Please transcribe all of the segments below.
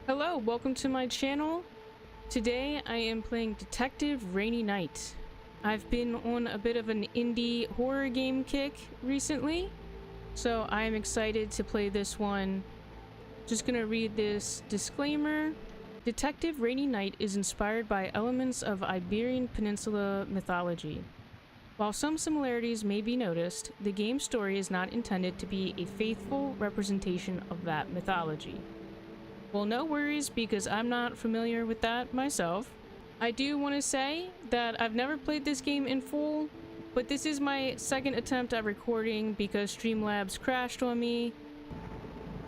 Hello, welcome to my channel. Today I am playing Detective Rainy Night. I've been on a bit of an indie horror game kick recently, so I am excited to play this one. Just gonna read this disclaimer. Detective Rainy Night is inspired by elements of Iberian Peninsula mythology. While some similarities may be noticed, the game's story is not intended to be a faithful representation of that mythology. Well, no worries, because I'm not familiar with that myself. I do want to say that I've never played this game in full, but this is my second attempt at recording because Streamlabs crashed on me.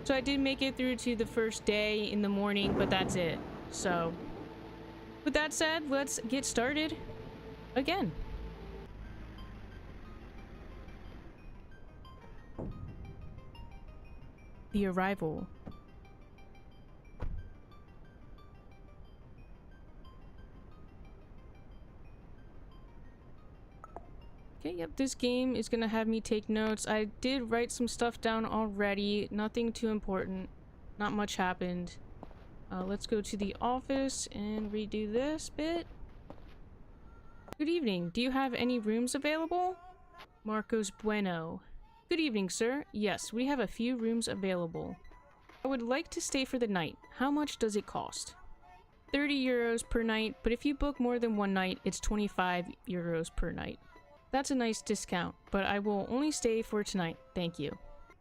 So I did make it through to the first day in the morning, but that's it. So, with that said, let's get started again. The Arrival. Okay, yep, this game is gonna have me take notes. I did write some stuff down already. Nothing too important. Not much happened. Let's go to the office and redo this bit. Good evening. Do you have any rooms available? Marcos Bueno. Good evening, sir. Yes, we have a few rooms available. I would like to stay for the night. How much does it cost? 30 euros per night, but if you book more than one night, it's 25 euros per night. That's a nice discount, but I will only stay for tonight, thank you.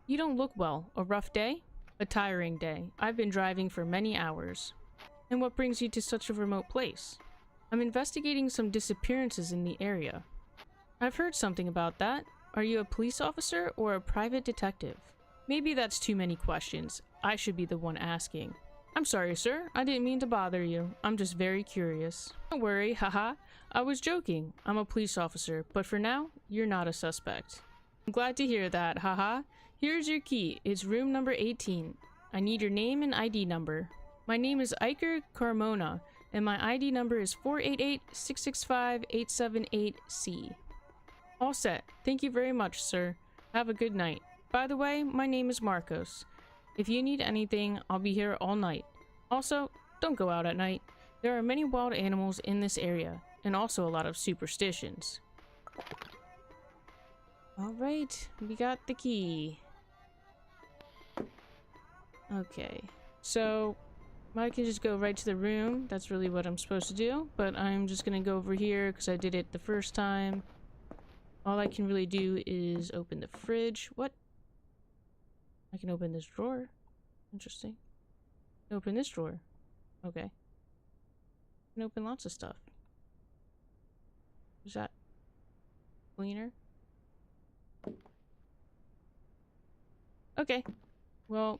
You don't look well. A rough day? A tiring day. I've been driving for many hours. And what brings you to such a remote place? I'm investigating some disappearances in the area. I've heard something about that. Are you a police officer or a private detective? Maybe that's too many questions. I should be the one asking. I'm sorry, sir. I didn't mean to bother you. I'm just very curious. Don't worry, haha. I was joking. I'm a police officer, but for now, you're not a suspect. I'm glad to hear that, haha. Here's your key. It's room number 18. I need your name and ID number. My name is Iker Carmona, and my ID number is 488-665-878-C. All set. Thank you very much, sir. Have a good night. By the way, my name is Marcos. If you need anything, I'll be here all night. Also, don't go out at night. There are many wild animals in this area, and also a lot of superstitions. Alright, we got the key. Okay, so I can just go right to the room. That's really what I'm supposed to do, but I'm just gonna go over here because I did it the first time. All I can really do is open the fridge. What? I can open this drawer. Interesting. Open this drawer. Okay. I can open lots of stuff. Is that cleaner? Okay. Well,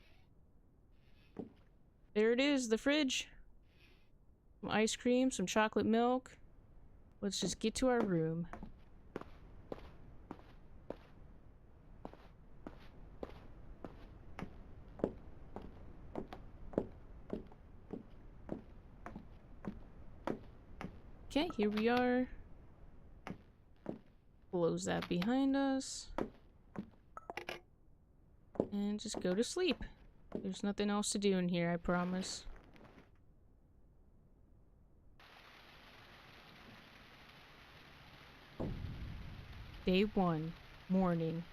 there it is, the fridge. Some ice cream, some chocolate milk. Let's just get to our room. Okay, here we are. Close that behind us. And just go to sleep. There's nothing else to do in here, I promise. Day 1. Morning.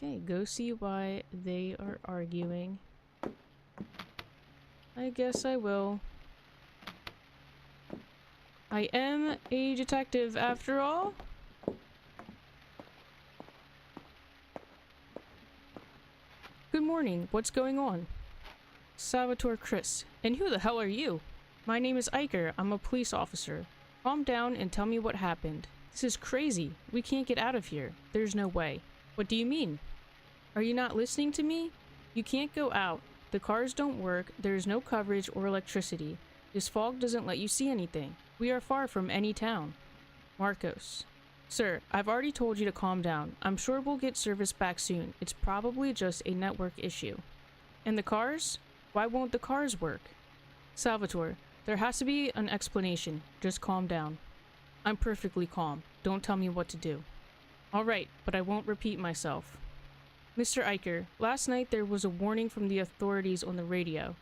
Okay, go see why they are arguing. I guess I will. I am a detective after all. Good morning. What's going on? Salvatore Chris. And who the hell are you? My name is Iker. I'm a police officer. Calm down and tell me what happened. This is crazy. We can't get out of here. There's no way. What do you mean? Are you not listening to me? You can't go out. The cars don't work. There is no coverage or electricity. This fog doesn't let you see anything. We are far from any town. Marcos. Sir, I've already told you to calm down. I'm sure we'll get service back soon. It's probably just a network issue. And the cars? Why won't the cars work? Salvatore, there has to be an explanation. Just calm down. I'm perfectly calm. Don't tell me what to do. Alright, but I won't repeat myself. Mr. Eicher, last night there was a warning from the authorities on the radio.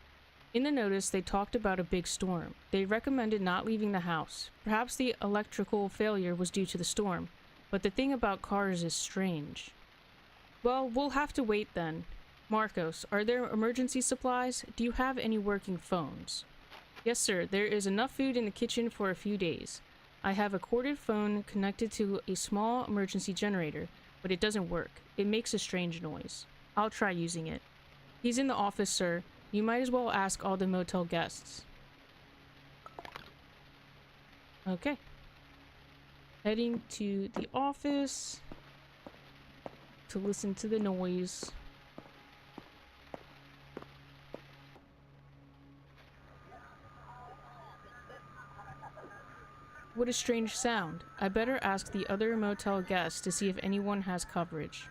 In the notice, they talked about a big storm. They recommended not leaving the house. Perhaps the electrical failure was due to the storm, but the thing about cars is strange. Well, we'll have to wait then. Marcos, are there emergency supplies? Do you have any working phones? Yes, sir. There is enough food in the kitchen for a few days. I have a corded phone connected to a small emergency generator, but it doesn't work. It makes a strange noise. I'll try using it. He's in the office, sir. You might as well ask all the motel guests. Okay. Heading to the office to listen to the noise. What a strange sound. I better ask the other motel guests to see if anyone has coverage.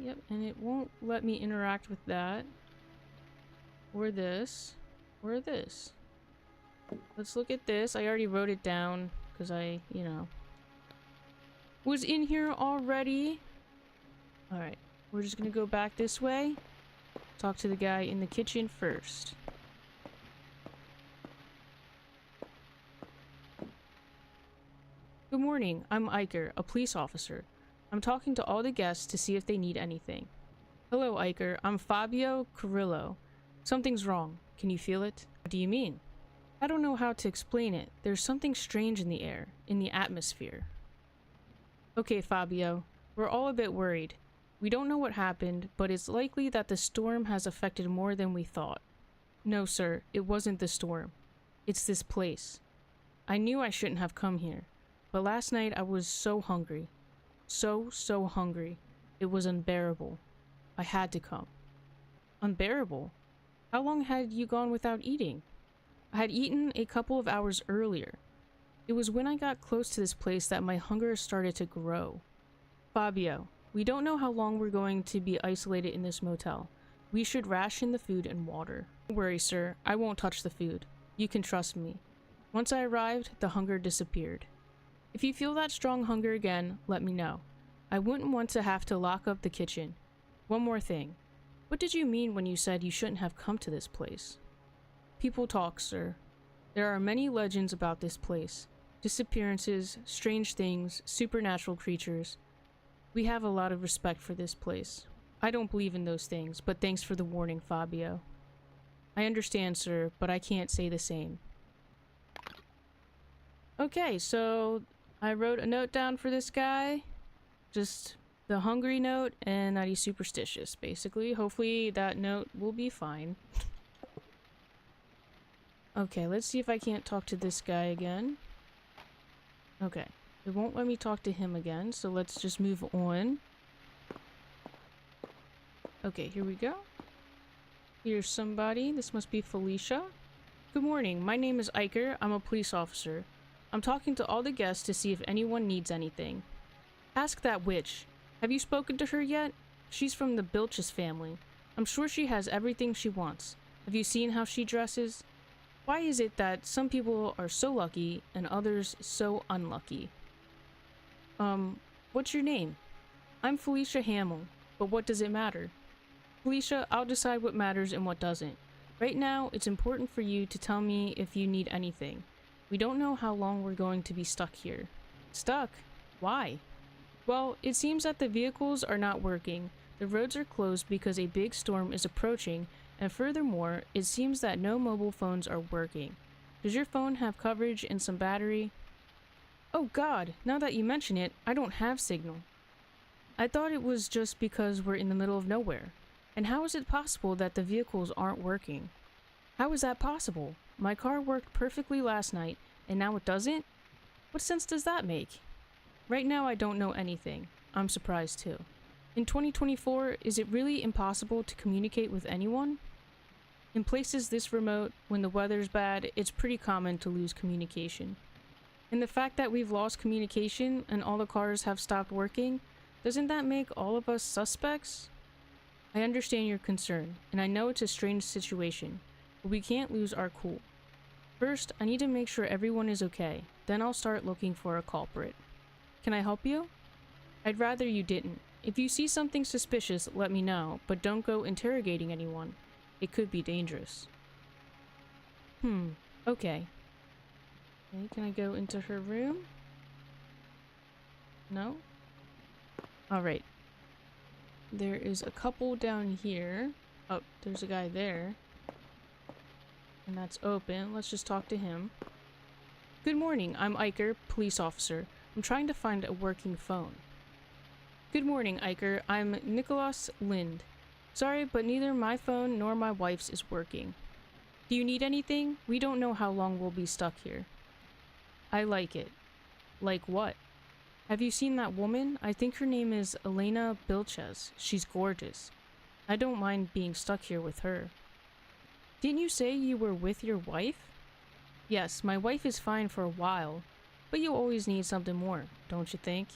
Yep, and it won't let me interact with that. Or this. Or this. Let's look at this. I already wrote it down because I, was in here already. Alright, we're just gonna go back this way. Talk to the guy in the kitchen first. Good morning, I'm Eicher, a police officer. I'm talking to all the guests to see if they need anything. Hello, Eicher. I'm Fabio Carrillo. Something's wrong. Can you feel it? What do you mean? I don't know how to explain it. There's something strange in the air, in the atmosphere. Okay, Fabio. We're all a bit worried. We don't know what happened, but it's likely that the storm has affected more than we thought. No, sir. It wasn't the storm. It's this place. I knew I shouldn't have come here, but last night I was so hungry. So hungry. It was unbearable. I had to come. Unbearable? How long had you gone without eating? I had eaten a couple of hours earlier. It was when I got close to this place that my hunger started to grow. Fabio, we don't know how long we're going to be isolated in this motel. We should ration the food and water. Don't worry, sir. I won't touch the food. You can trust me. Once I arrived, the hunger disappeared. If you feel that strong hunger again, let me know. I wouldn't want to have to lock up the kitchen. One more thing. What did you mean when you said you shouldn't have come to this place? People talk, sir. There are many legends about this place. Disappearances, strange things, supernatural creatures. We have a lot of respect for this place. I don't believe in those things, but thanks for the warning, Fabio. I understand, sir, but I can't say the same. Okay, so I wrote a note down for this guy. Just the hungry note and that he's superstitious, basically. Hopefully that note will be fine. Okay, let's see if I can't talk to this guy again. Okay, it won't let me talk to him again, so let's just move on. Okay, here we go. Here's somebody. This must be Felicia. Good morning, my name is Eicher. I'm a police officer. I'm talking to all the guests to see if anyone needs anything. Ask that witch. Have you spoken to her yet? She's from the Bilches family. I'm sure she has everything she wants. Have you seen how she dresses? Why is it that some people are so lucky and others so unlucky? What's your name? I'm Felicia Hamill, but what does it matter? Felicia, I'll decide what matters and what doesn't. Right now, it's important for you to tell me if you need anything. We don't know how long we're going to be stuck here. Stuck? Why? Well, it seems that the vehicles are not working. The roads are closed because a big storm is approaching, and furthermore, it seems that no mobile phones are working. Does your phone have coverage and some battery? Oh God, now that you mention it, I don't have signal. I thought it was just because we're in the middle of nowhere. And how is it possible that the vehicles aren't working? How is that possible? My car worked perfectly last night, and now it doesn't? What sense does that make? Right now I don't know anything. I'm surprised too. In 2024, is it really impossible to communicate with anyone? In places this remote, when the weather's bad, it's pretty common to lose communication. And the fact that we've lost communication and all the cars have stopped working, doesn't that make all of us suspects? I understand your concern, and I know it's a strange situation, but we can't lose our cool. First, I need to make sure everyone is okay. Then I'll start looking for a culprit. Can I help you? I'd rather you didn't. If you see something suspicious, let me know, but don't go interrogating anyone. It could be dangerous. Okay. Okay, can I go into her room? No? Alright. There is a couple down here. Oh, there's a guy there. And that's open. Let's just talk to him. Good morning, I'm Iker, police officer. I'm trying to find a working phone. Good morning, Iker. I'm Nicholas Lind. Sorry, but neither my phone nor my wife's is working. Do you need anything? We don't know how long we'll be stuck here. I like it. Like what? Have you seen that woman? I think her name is Elena Bilches. She's gorgeous. I don't mind being stuck here with her. Didn't you say you were with your wife? Yes, my wife is fine for a while, but you always need something more, don't you think?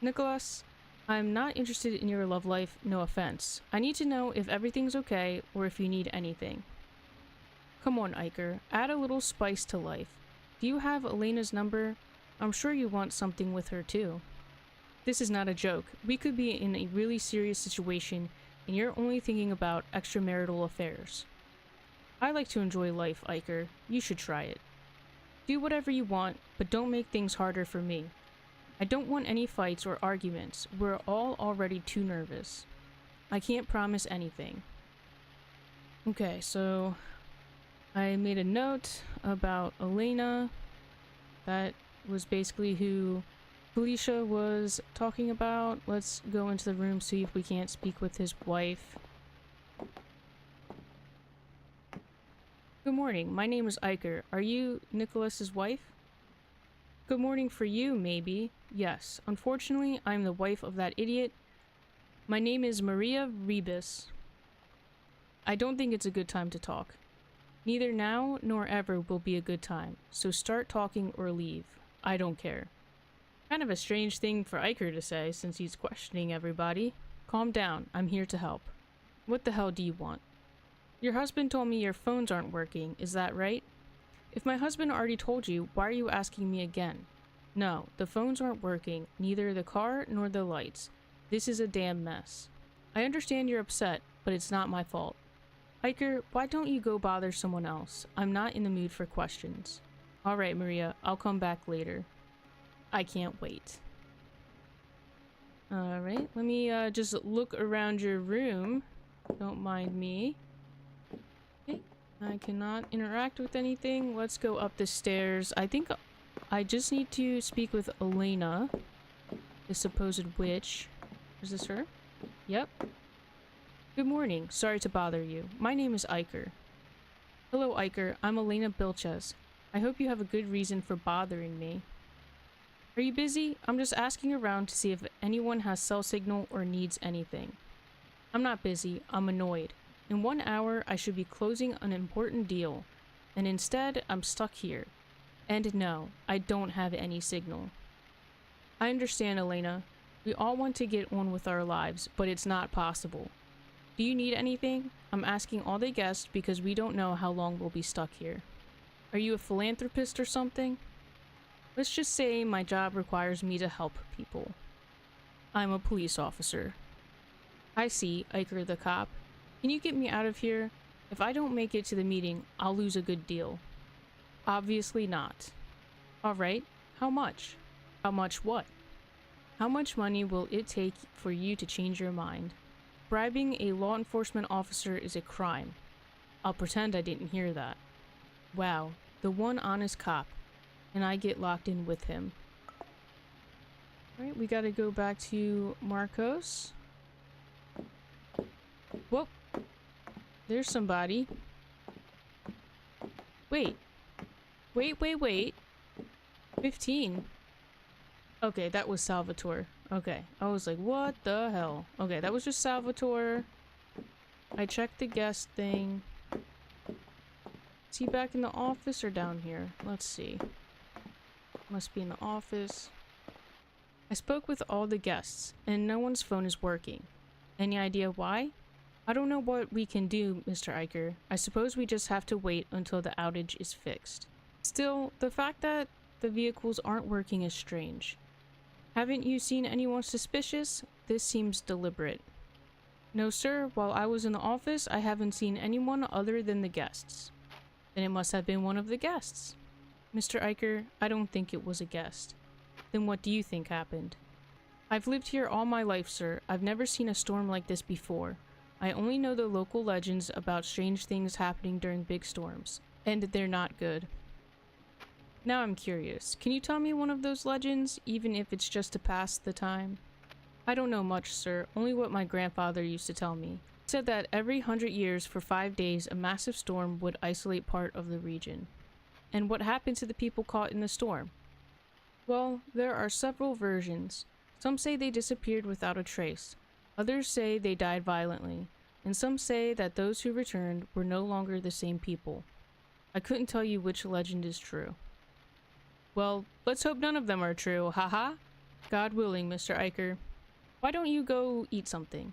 Nicholas, I'm not interested in your love life, no offense. I need to know if everything's okay or if you need anything. Come on, Iker, add a little spice to life. Do you have Elena's number? I'm sure you want something with her too. This is not a joke. We could be in a really serious situation and you're only thinking about extramarital affairs. I like to enjoy life, Iker. You should try it. Do whatever you want, but don't make things harder for me. I don't want any fights or arguments. We're all already too nervous. I can't promise anything. Okay, so I made a note about Elena. That was basically who Felicia was talking about. Let's go into the room, see if we can't speak with his wife. Good morning, my name is Iker. Are you Nicholas's wife? Good morning for you, maybe. Yes, unfortunately, I'm the wife of that idiot. My name is Maria Rebus. I don't think it's a good time to talk. Neither now nor ever will be a good time, so start talking or leave. I don't care. Kind of a strange thing for Iker to say since he's questioning everybody. Calm down, I'm here to help. What the hell do you want? Your husband told me your phones aren't working, is that right? If my husband already told you, why are you asking me again? No, the phones aren't working, neither the car nor the lights. This is a damn mess. I understand you're upset, but it's not my fault. Iker, why don't you go bother someone else? I'm not in the mood for questions. Alright, Maria, I'll come back later. I can't wait. Alright, let me just look around your room. Don't mind me. Okay, I cannot interact with anything. Let's go up the stairs. I think I just need to speak with Elena, the supposed witch. Is this her? Yep. Good morning. Sorry to bother you. My name is Iker. Hello, Iker. I'm Elena Bilches. I hope you have a good reason for bothering me. Are you busy? I'm just asking around to see if anyone has cell signal or needs anything. I'm not busy. I'm annoyed. In 1 hour, I should be closing an important deal, and instead, I'm stuck here. And no, I don't have any signal. I understand, Elena. We all want to get on with our lives, but it's not possible. Do you need anything? I'm asking all the guests because we don't know how long we'll be stuck here. Are you a philanthropist or something? Let's just say my job requires me to help people. I'm a police officer. I see, Iker the cop. Can you get me out of here? If I don't make it to the meeting, I'll lose a good deal. Obviously not. Alright, how much? How much what? How much money will it take for you to change your mind? Bribing a law enforcement officer is a crime. I'll pretend I didn't hear that. Wow, the one honest cop. And I get locked in with him. Alright, we gotta go back to Marcos. Whoop! There's somebody. Wait. Wait. 15. Okay, that was Salvatore. Okay, I was like, what the hell? Okay, that was just Salvatore. I checked the guest thing. Is he back in the office or down here? Let's see. Must be in the office. I spoke with all the guests, and no one's phone is working. Any idea why? I don't know what we can do, Mr. Eicher. I suppose we just have to wait until the outage is fixed. Still, the fact that the vehicles aren't working is strange. Haven't you seen anyone suspicious? This seems deliberate. No, sir. While I was in the office, I haven't seen anyone other than the guests. Then it must have been one of the guests. Mr. Eicher, I don't think it was a guest. Then what do you think happened? I've lived here all my life, sir. I've never seen a storm like this before. I only know the local legends about strange things happening during big storms, and they're not good. Now I'm curious. Can you tell me one of those legends, even if it's just to pass the time? I don't know much, sir. Only what my grandfather used to tell me. He said that every 100 years for 5 days, a massive storm would isolate part of the region. And what happened to the people caught in the storm? Well, there are several versions. Some say they disappeared without a trace. Others say they died violently. And some say that those who returned were no longer the same people. I couldn't tell you which legend is true. Well, let's hope none of them are true, haha. God willing, Mr. Eicher. Why don't you go eat something?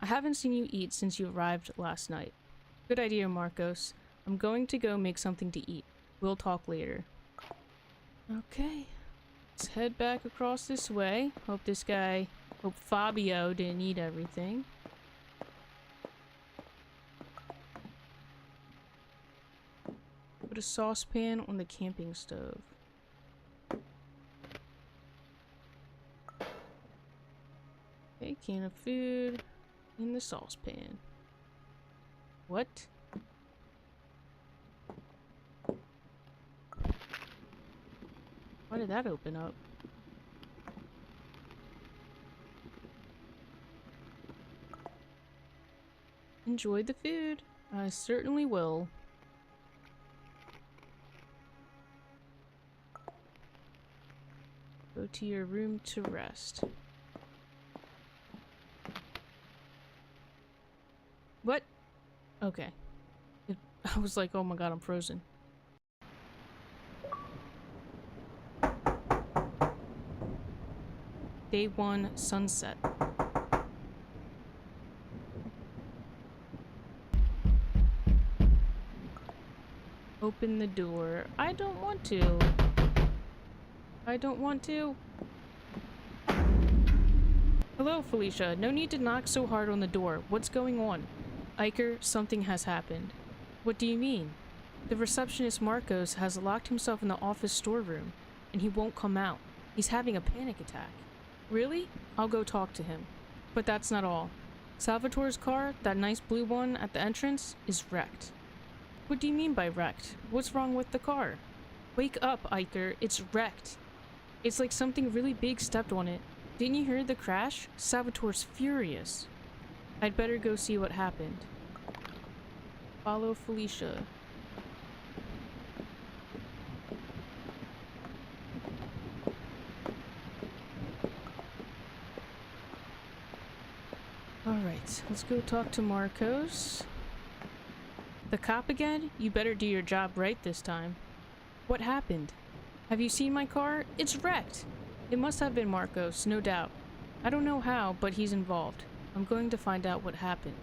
I haven't seen you eat since you arrived last night. Good idea, Marcos. I'm going to go make something to eat. We'll talk later. Okay. Let's head back across this way. Hope Fabio didn't eat everything. Put a saucepan on the camping stove. Okay, can of food in the saucepan. What? Why did that open up? Enjoy the food. I certainly will. Go to your room to rest. What? Okay. I was like, oh my god, I'm frozen. Day 1, sunset. Open the door. I don't want to. I don't want to. Hello, Felicia. No need to knock so hard on the door. What's going on? Eicher, something has happened. What do you mean? The receptionist Marcos has locked himself in the office storeroom, and he won't come out. He's having a panic attack. Really? I'll go talk to him. But that's not all. Salvatore's car, that nice blue one at the entrance, is wrecked. What do you mean by wrecked? What's wrong with the car? Wake up, Eicher. It's wrecked. It's like something really big stepped on it. Didn't you hear the crash? Salvatore's furious. I'd better go see what happened. Follow Felicia. Alright, let's go talk to Marcos. The cop again? You better do your job right this time. What happened? Have you seen my car? It's wrecked! It must have been Marcos, no doubt. I don't know how, but he's involved. I'm going to find out what happened.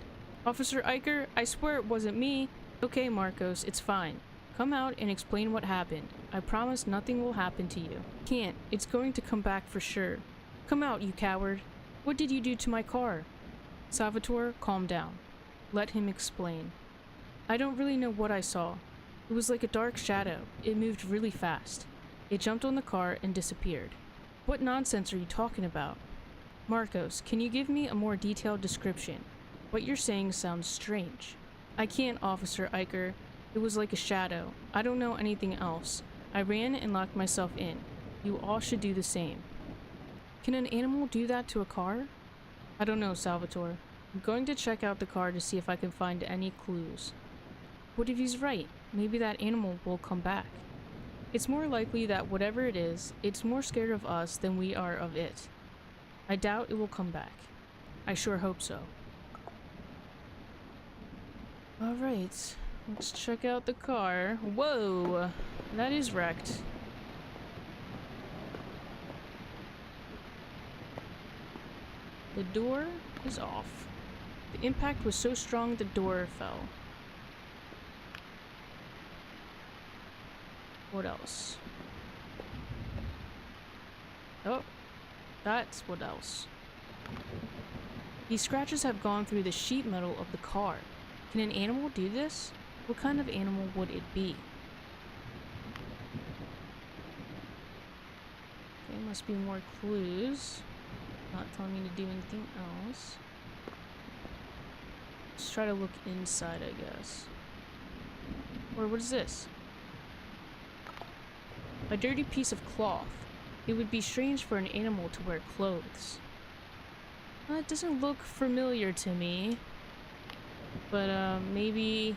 Officer Eicher, I swear it wasn't me. Okay, Marcos, it's fine. Come out and explain what happened. I promise nothing will happen to you. Can't. It's going to come back for sure. Come out, you coward. What did you do to my car? Salvatore, calm down. Let him explain. I don't really know what I saw. It was like a dark shadow. It moved really fast. It jumped on the car and disappeared. What nonsense are you talking about? Marcos, can you give me a more detailed description? What you're saying sounds strange. I can't, Officer Eicher. It was like a shadow. I don't know anything else. I ran and locked myself in. You all should do the same. Can an animal do that to a car? I don't know, Salvatore. I'm going to check out the car to see if I can find any clues. What if he's right? Maybe that animal will come back. It's more likely that whatever it is, it's more scared of us than we are of it. I doubt it will come back. I sure hope so. Alright, let's check out the car. Whoa! That is wrecked. The door is off. The impact was so strong the door fell. What else? Oh, that's what else. These scratches have gone through the sheet metal of the car. Can an animal do this? What kind of animal would it be? Okay, must be more clues. Not telling me to do anything else. Let's try to look inside, I guess. Or what is this? A dirty piece of cloth. It would be strange for an animal to wear clothes. It doesn't look familiar to me. But maybe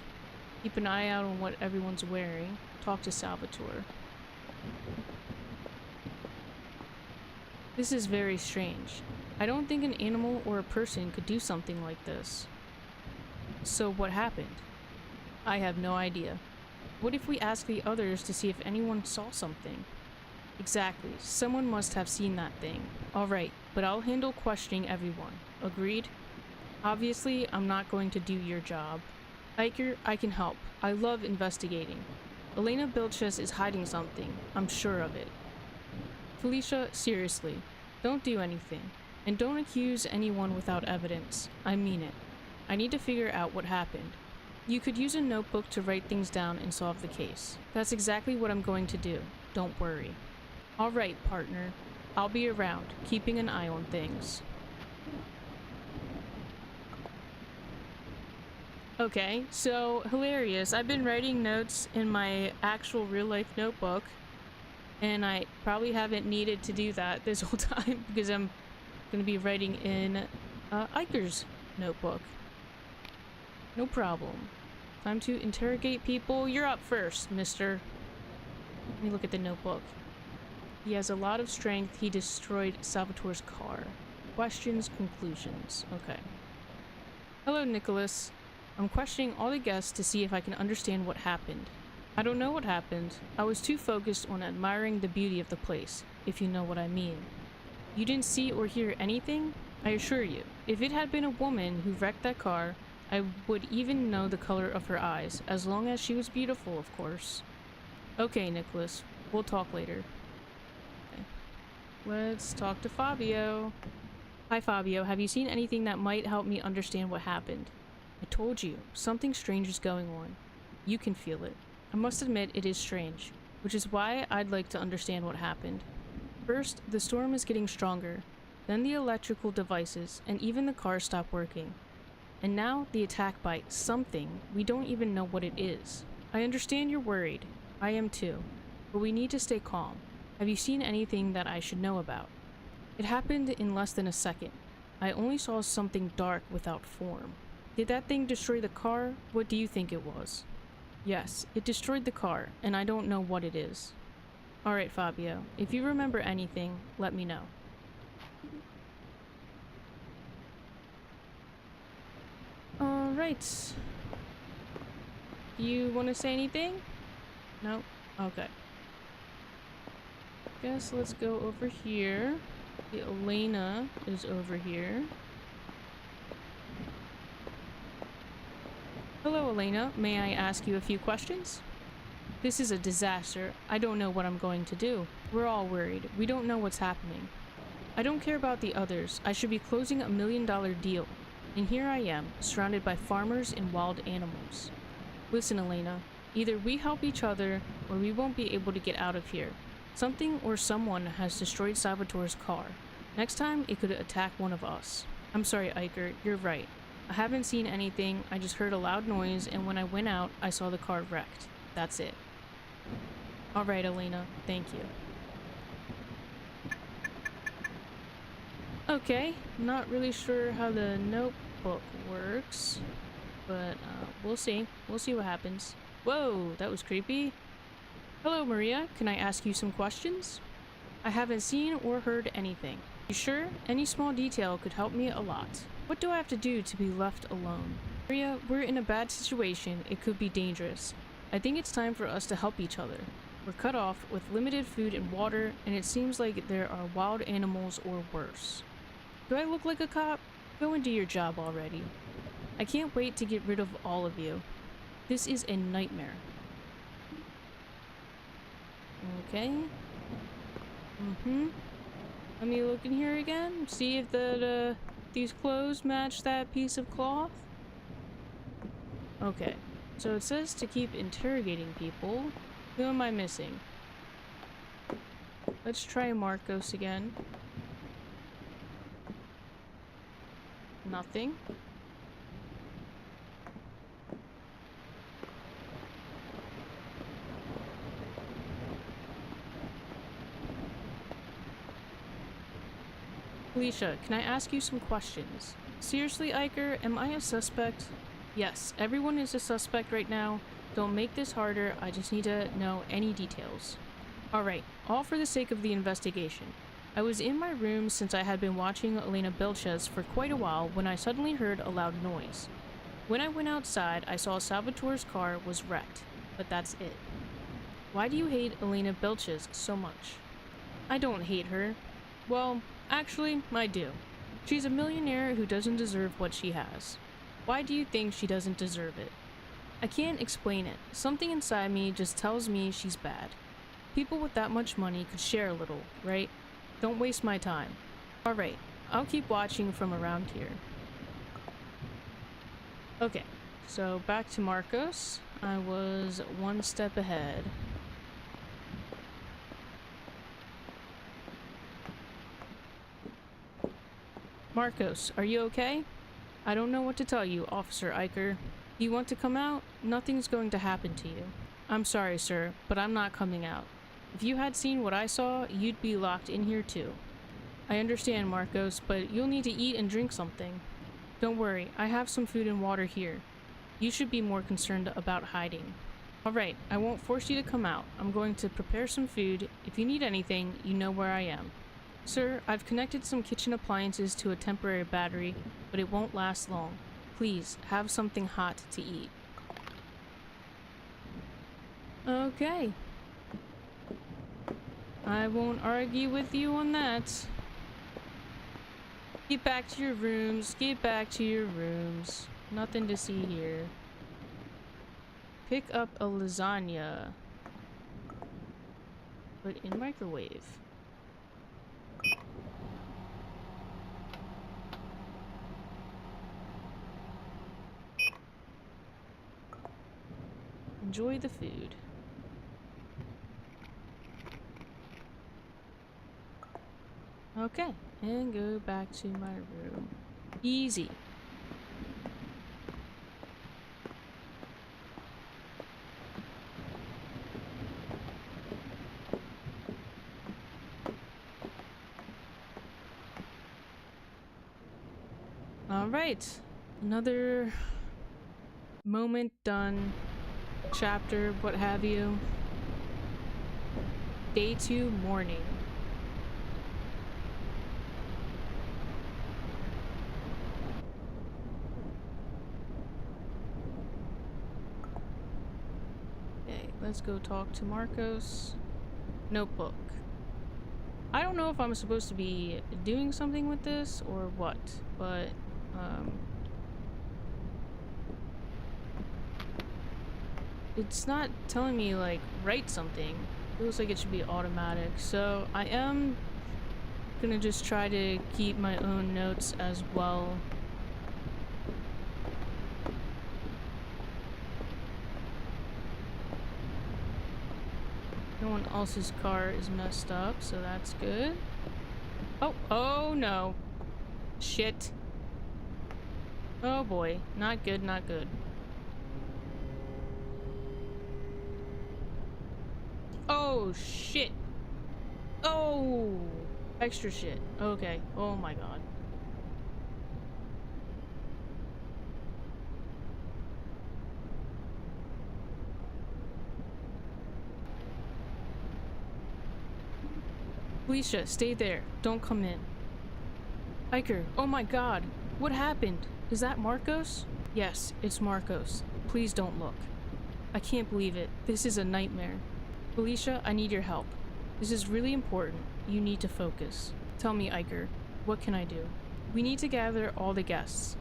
keep an eye out on what everyone's wearing. Talk to Salvatore. This is very strange. I don't think an animal or a person could do something like this. So what happened? I have no idea. What if we ask the others to see if anyone saw something? Exactly. Someone must have seen that thing. Alright, but I'll handle questioning everyone. Agreed? Obviously, I'm not going to do your job. Iker, I can help. I love investigating. Elena Bilches is hiding something. I'm sure of it. Felicia, seriously, don't do anything. And don't accuse anyone without evidence. I mean it. I need to figure out what happened. You could use a notebook to write things down and solve the case. That's exactly what I'm going to do. Don't worry. Alright, partner. I'll be around, keeping an eye on things. Okay, so hilarious. I've been writing notes in my actual real-life notebook, and I probably haven't needed to do that this whole time because I'm going to be writing in Iker's notebook. No problem. Time to interrogate people. You're up first, mister. Let me look at the notebook. He has a lot of strength. He destroyed Salvatore's car. Questions, conclusions. Okay. Hello, Nicholas. I'm questioning all the guests to see if I can understand what happened. I don't know what happened. I was too focused on admiring the beauty of the place, if you know what I mean. You didn't see or hear anything? I assure you, if it had been a woman who wrecked that car, I would even know the color of her eyes, as long as she was beautiful, of course. Okay, Nicholas. We'll talk later. Okay. Let's talk to Fabio. Hi, Fabio. Have you seen anything that might help me understand what happened? I told you, something strange is going on. You can feel it. I must admit it is strange, which is why I'd like to understand what happened. First, the storm is getting stronger, then the electrical devices, and even the car stopped working. And now the attack by something, we don't even know what it is. I understand you're worried. I am too. But we need to stay calm. Have you seen anything that I should know about? It happened in less than a second. I only saw something dark without form. Did that thing destroy the car? What do you think it was? Yes, it destroyed the car, and I don't know what it is. Alright, Fabio. If you remember anything, let me know. Alright. Do you want to say anything? No? Okay. Guess let's go over here. The Elena is over here. Hello, Elena. May I ask you a few questions? This is a disaster. I don't know what I'm going to do. We're all worried. We don't know what's happening. I don't care about the others. I should be closing a $1 million deal. And here I am, surrounded by farmers and wild animals. Listen, Elena. Either we help each other, or we won't be able to get out of here. Something or someone has destroyed Salvatore's car. Next time, it could attack one of us. I'm sorry, Iker. You're right. I haven't seen anything. I just heard a loud noise, and when I went out, I saw the car wrecked. That's it. Alright, Elena. Thank you. Okay. Not really sure how the notebook works, but we'll see. We'll see what happens. Whoa, that was creepy. Hello, Maria. Can I ask you some questions? I haven't seen or heard anything. You sure? Any small detail could help me a lot. What do I have to do to be left alone? Maria, we're in a bad situation. It could be dangerous. I think it's time for us to help each other. We're cut off with limited food and water, and it seems like there are wild animals or worse. Do I look like a cop? Go and do your job already. I can't wait to get rid of all of you. This is a nightmare. Okay. Let me look in here again. See if these clothes match that piece of cloth. Okay. So it says to keep interrogating people. Who am I missing? Let's try Marcos again. Nothing. Felicia, can I ask you some questions? Seriously, Iker, am I a suspect? Yes, everyone is a suspect right now. Don't make this harder, I just need to know any details. Alright, all for the sake of the investigation. I was in my room since I had been watching Elena Belches for quite a while when I suddenly heard a loud noise. When I went outside, I saw Salvatore's car was wrecked, but that's it. Why do you hate Elena Belches so much? I don't hate her. Well, actually, I do. She's a millionaire who doesn't deserve what she has. Why do you think she doesn't deserve it? I can't explain it. Something inside me just tells me she's bad. People with that much money could share a little, right? Don't waste my time. Alright, I'll keep watching from around here. Okay, so back to Marcos. I was one step ahead. Marcos, are you okay? I don't know what to tell you, Officer Iker. You want to come out? Nothing's going to happen to you. I'm sorry, sir, but I'm not coming out. If you had seen what I saw, you'd be locked in here too. I understand, Marcos, but you'll need to eat and drink something. Don't worry, I have some food and water here. You should be more concerned about hiding. Alright, I won't force you to come out. I'm going to prepare some food. If you need anything, you know where I am. Sir, I've connected some kitchen appliances to a temporary battery, but it won't last long. Please, have something hot to eat. Okay. I won't argue with you on that. Get back to your rooms. Get back to your rooms. Nothing to see here. Pick up a lasagna. Put in microwave. Enjoy the food. Okay, and go back to my room. Easy. Alright, another moment done. Chapter, what have you. Day 2, morning. Okay, let's go talk to Marcos. Notebook. I don't know if I'm supposed to be doing something with this or what, but it's not telling me, like, write something. Feels like it should be automatic, so I am gonna just try to keep my own notes as well. No one else's car is messed up, so that's good. Oh no. Shit. Oh boy, not good, not good. Oh shit. Oh, extra shit. Okay. Oh my god. Felicia, stay there. Don't come in. Iker, oh my god. What happened? Is that Marcos? Yes, it's Marcos. Please don't look. I can't believe it. This is a nightmare. Felicia, I need your help. This is really important. You need to focus. Tell me, Iker, what can I do? We need to gather all the guests.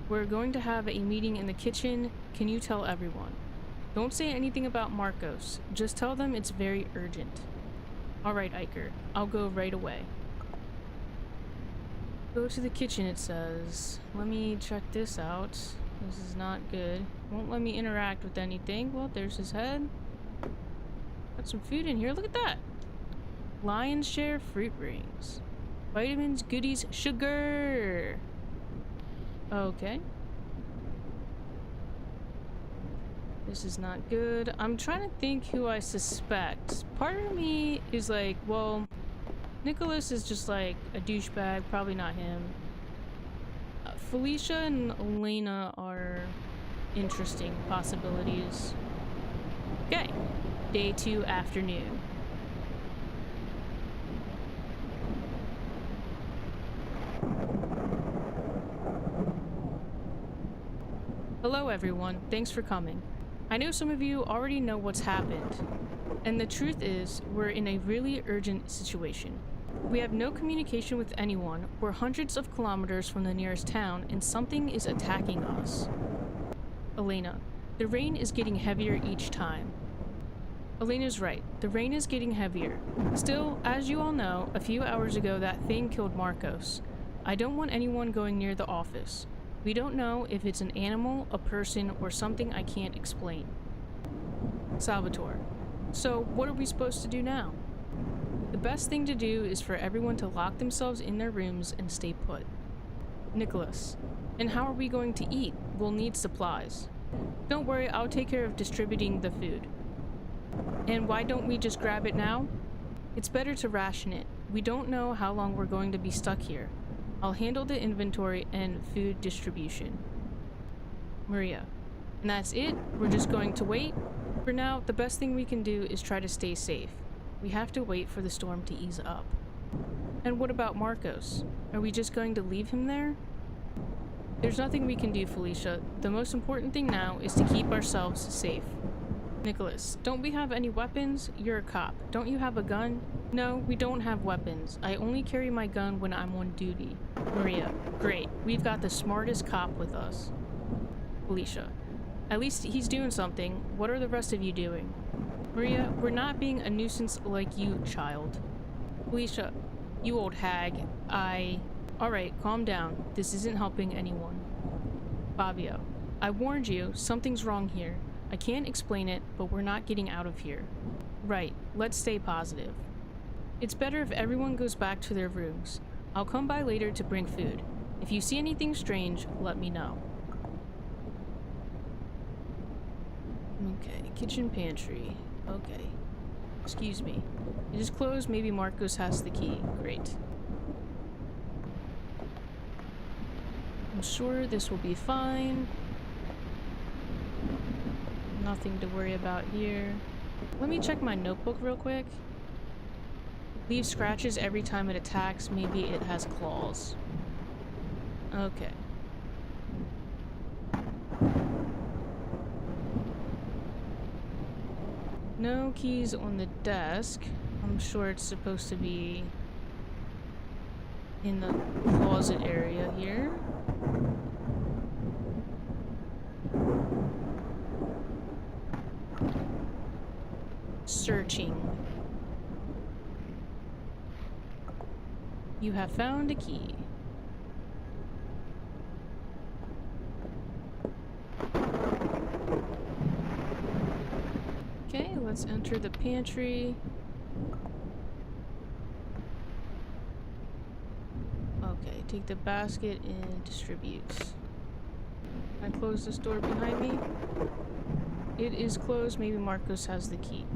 We're going to have a meeting in the kitchen. Can you tell everyone? Don't say anything about Marcos. Just tell them it's very urgent. Alright, Iker. I'll go right away. Go to the kitchen, it says. Let me check this out. This is not good. Won't let me interact with anything. Well, there's his head. Got some food in here. Look at that. Lion's share fruit rings. Vitamins, goodies, sugar. Okay. This is not good. I'm trying to think who I suspect. Part of me is like, well, Nicholas is just like a douchebag. Probably not him. Felicia and Elena are interesting possibilities. Okay. Day 2 afternoon. Hello everyone, thanks for coming. I know some of you already know what's happened, and the truth is, we're in a really urgent situation. We have no communication with anyone, we're hundreds of kilometers from the nearest town, and something is attacking us. Elena, the rain is getting heavier each time. Elena's right, the rain is getting heavier. Still, as you all know, a few hours ago that thing killed Marcos. I don't want anyone going near the office. We don't know if it's an animal, a person, or something I can't explain. Salvatore. So, what are we supposed to do now? The best thing to do is for everyone to lock themselves in their rooms and stay put. Nicholas. And how are we going to eat? We'll need supplies. Don't worry, I'll take care of distributing the food. And why don't we just grab it now? It's better to ration it. We don't know how long we're going to be stuck here. I'll handle the inventory and food distribution. Maria. And that's it? We're just going to wait? For now, the best thing we can do is try to stay safe. We have to wait for the storm to ease up. And what about Marcos? Are we just going to leave him there? There's nothing we can do, Felicia. The most important thing now is to keep ourselves safe. Nicholas, don't we have any weapons? You're a cop. Don't you have a gun? No, we don't have weapons. I only carry my gun when I'm on duty. Maria, great. We've got the smartest cop with us. Felicia, at least he's doing something. What are the rest of you doing? Maria, we're not being a nuisance like you, child. Felicia, you old hag. Alright, calm down. This isn't helping anyone. Fabio, I warned you, something's wrong here. I can't explain it, but we're not getting out of here. Right, let's stay positive. It's better if everyone goes back to their rooms. I'll come by later to bring food. If you see anything strange, let me know. Okay, kitchen pantry. Okay. Excuse me. It is closed, maybe Marcos has the key. Great. I'm sure this will be fine. Nothing to worry about here. Let me check my notebook real quick. Leaves scratches every time it attacks. Maybe it has claws. Okay. No keys on the desk. I'm sure it's supposed to be in the closet area here. Searching. You have found a key. Okay, let's enter the pantry. Okay, take the basket and distribute. Can I close this door behind me? It is closed. Maybe Marcos has the key.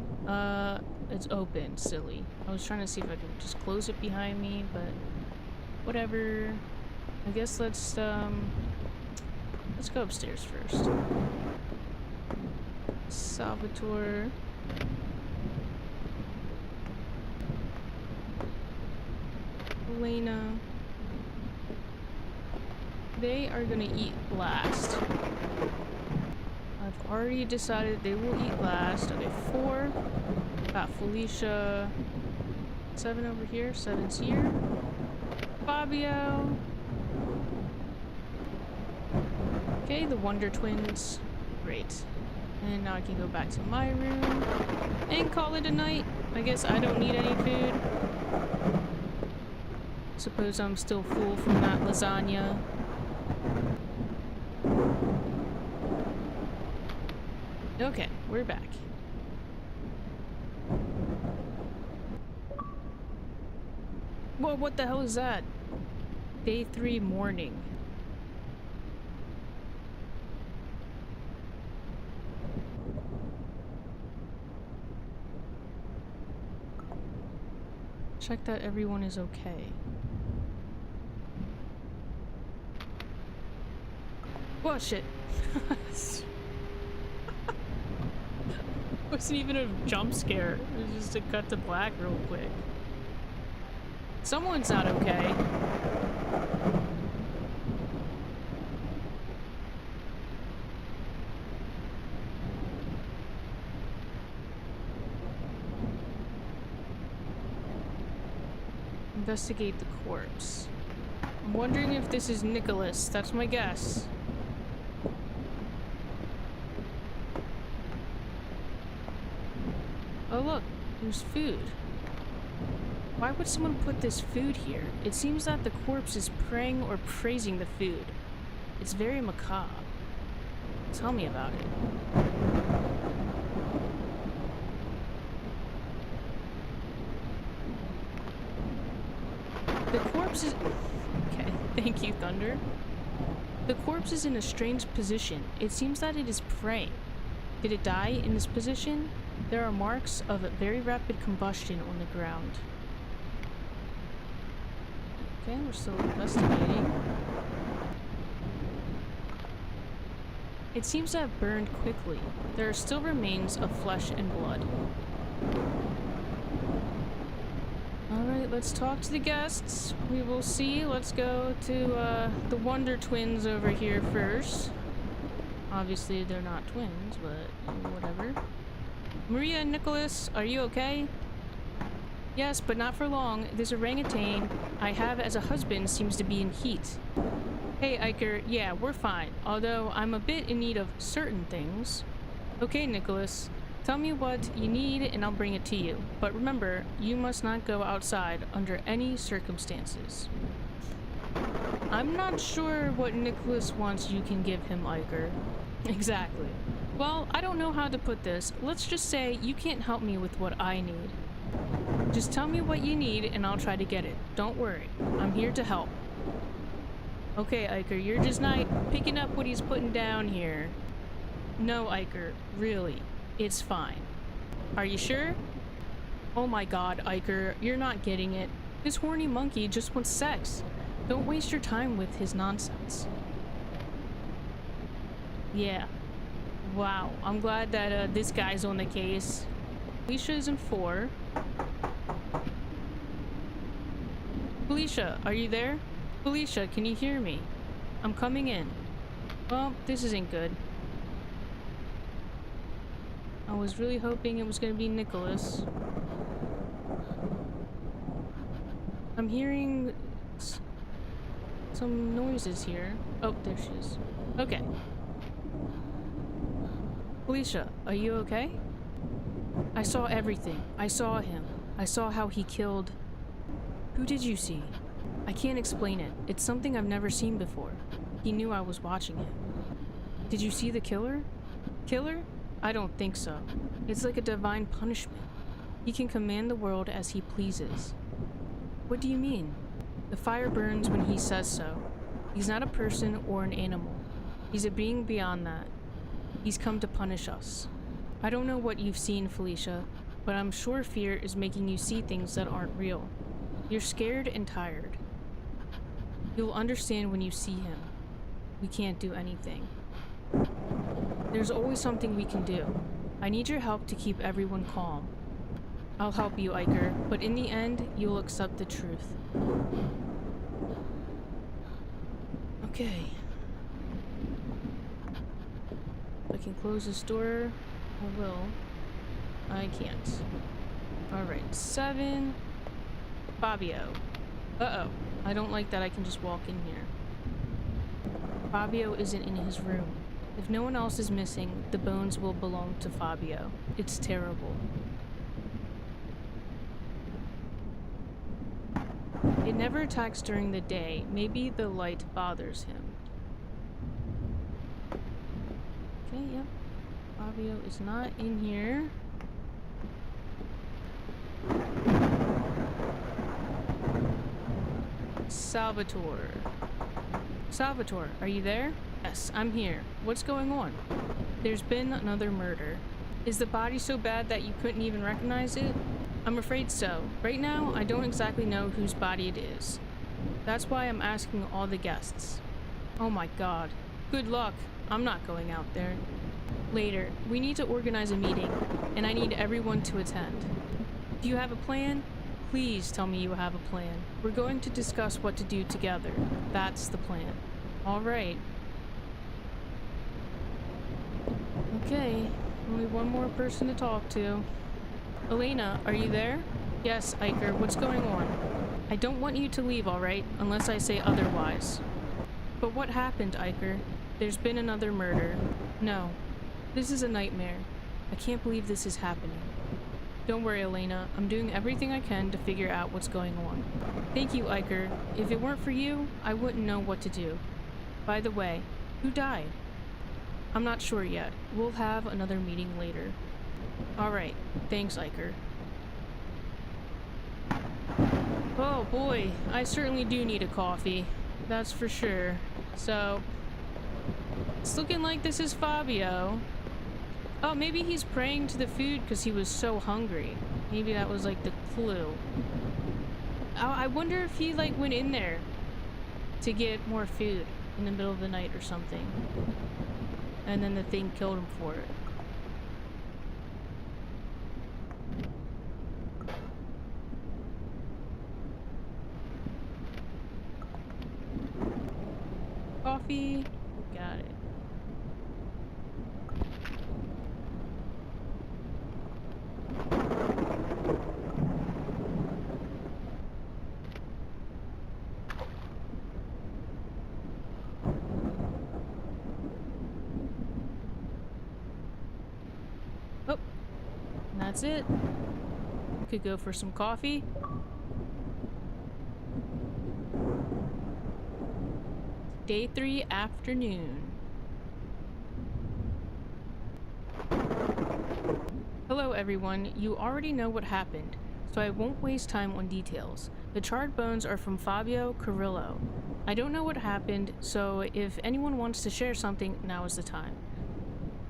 It's open. Silly. I was trying to see if I could just close it behind me, but whatever. I guess let's go upstairs first. Salvatore. Elena. They are gonna eat last. I've already decided they will eat last. Okay, 4. Got Felicia. 7 over here. 7's here. Fabio. Okay, the Wonder Twins. Great. And now I can go back to my room and call it a night. I guess I don't need any food. Suppose I'm still full from that lasagna. Okay, we're back. Whoa, what the hell is that? Day 3 morning. Check that everyone is okay. Whoa, shit. Wasn't even a jump scare. It was just a cut to black real quick. Someone's not okay. Investigate the corpse. I'm wondering if this is Nicholas. That's my guess. Oh look, there's food. Why would someone put this food here? It seems that the corpse is praying or praising the food. It's very macabre. Tell me about it. The corpse is... Okay, thank you, Thunder. The corpse is in a strange position. It seems that it is praying. Did it die in this position? There are marks of very rapid combustion on the ground. Okay, we're still investigating. It seems to have burned quickly. There are still remains of flesh and blood. Alright, let's talk to the guests. We will see. Let's go to the Wonder Twins over here first. Obviously, they're not twins, but whatever. Maria and Nicholas, are you okay? Yes, but not for long. This orangutan I have as a husband seems to be in heat. Hey, Iker, yeah, we're fine. Although I'm a bit in need of certain things. Okay, Nicholas. Tell me what you need and I'll bring it to you. But remember, you must not go outside under any circumstances. I'm not sure what Nicholas wants you can give him, Iker. Exactly. Well, I don't know how to put this. Let's just say you can't help me with what I need. Just tell me what you need and I'll try to get it. Don't worry. I'm here to help. Okay, Iker, you're just not picking up what he's putting down here. No, Iker, really. It's fine. Are you sure? Oh my god, Iker, you're not getting it. This horny monkey just wants sex. Don't waste your time with his nonsense. Yeah. Wow, I'm glad that this guy's on the case. Felicia is in 4. Felicia, are you there? Felicia, can you hear me? I'm coming in. Well, this isn't good. I was really hoping it was gonna be Nicholas. I'm hearing some noises here. Oh, there she is. Okay. Felicia, are you okay? I saw everything. I saw him. I saw how he killed... Who did you see? I can't explain it. It's something I've never seen before. He knew I was watching him. Did you see the killer? Killer? I don't think so. It's like a divine punishment. He can command the world as he pleases. What do you mean? The fire burns when he says so. He's not a person or an animal. He's a being beyond that. He's come to punish us. I don't know what you've seen, Felicia, but I'm sure fear is making you see things that aren't real. You're scared and tired. You'll understand when you see him. We can't do anything. There's always something we can do. I need your help to keep everyone calm. I'll help you, Iker, but in the end, you'll accept the truth. Okay. I can close this door. I will. I can't. Alright, 7. Fabio. Uh-oh. I don't like that I can just walk in here. Fabio isn't in his room. If no one else is missing, the bones will belong to Fabio. It's terrible. It never attacks during the day. Maybe the light bothers him. Okay, yep. Fabio is not in here. Salvatore. Salvatore, are you there? Yes, I'm here. What's going on? There's been another murder. Is the body so bad that you couldn't even recognize it? I'm afraid so. Right now, I don't exactly know whose body it is. That's why I'm asking all the guests. Oh my god. Good luck. I'm not going out there. Later, we need to organize a meeting, and I need everyone to attend. Do you have a plan? Please tell me you have a plan. We're going to discuss what to do together. That's the plan. Alright. Okay, only one more person to talk to. Elena, are you there? Yes, Iker, what's going on? I don't want you to leave, alright? Unless I say otherwise. But what happened, Iker? There's been another murder. No. This is a nightmare. I can't believe this is happening. Don't worry, Elena. I'm doing everything I can to figure out what's going on. Thank you, Iker. If it weren't for you, I wouldn't know what to do. By the way, who died? I'm not sure yet. We'll have another meeting later. Alright. Thanks, Iker. Oh boy, I certainly do need a coffee. That's for sure. So, it's looking like this is Fabio. Oh, maybe he's praying to the food because he was so hungry. Maybe that was like the clue. I wonder if he like went in there to get more food in the middle of the night or something. And then the thing killed him for it. Coffee. Got it. Oh, and that's it. Could go for some coffee. Day 3 afternoon. Hello everyone, you already know what happened, so I won't waste time on details. The charred bones are from Fabio Carrillo. I don't know what happened, so if anyone wants to share something, now is the time.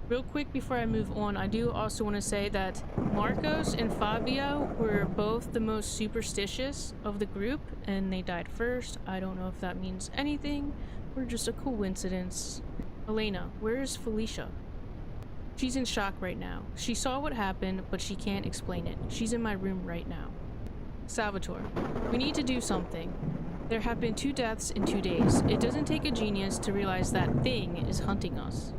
Real quick before I move on, I do also want to say that Marcos and Fabio were both the most superstitious of the group, and they died first. I don't know if that means anything, or just a coincidence. Elena, where is Felicia? She's in shock right now. She saw what happened, but she can't explain it. She's in my room right now. Salvatore, we need to do something. There have been 2 deaths in 2 days. It doesn't take a genius to realize that thing is hunting us.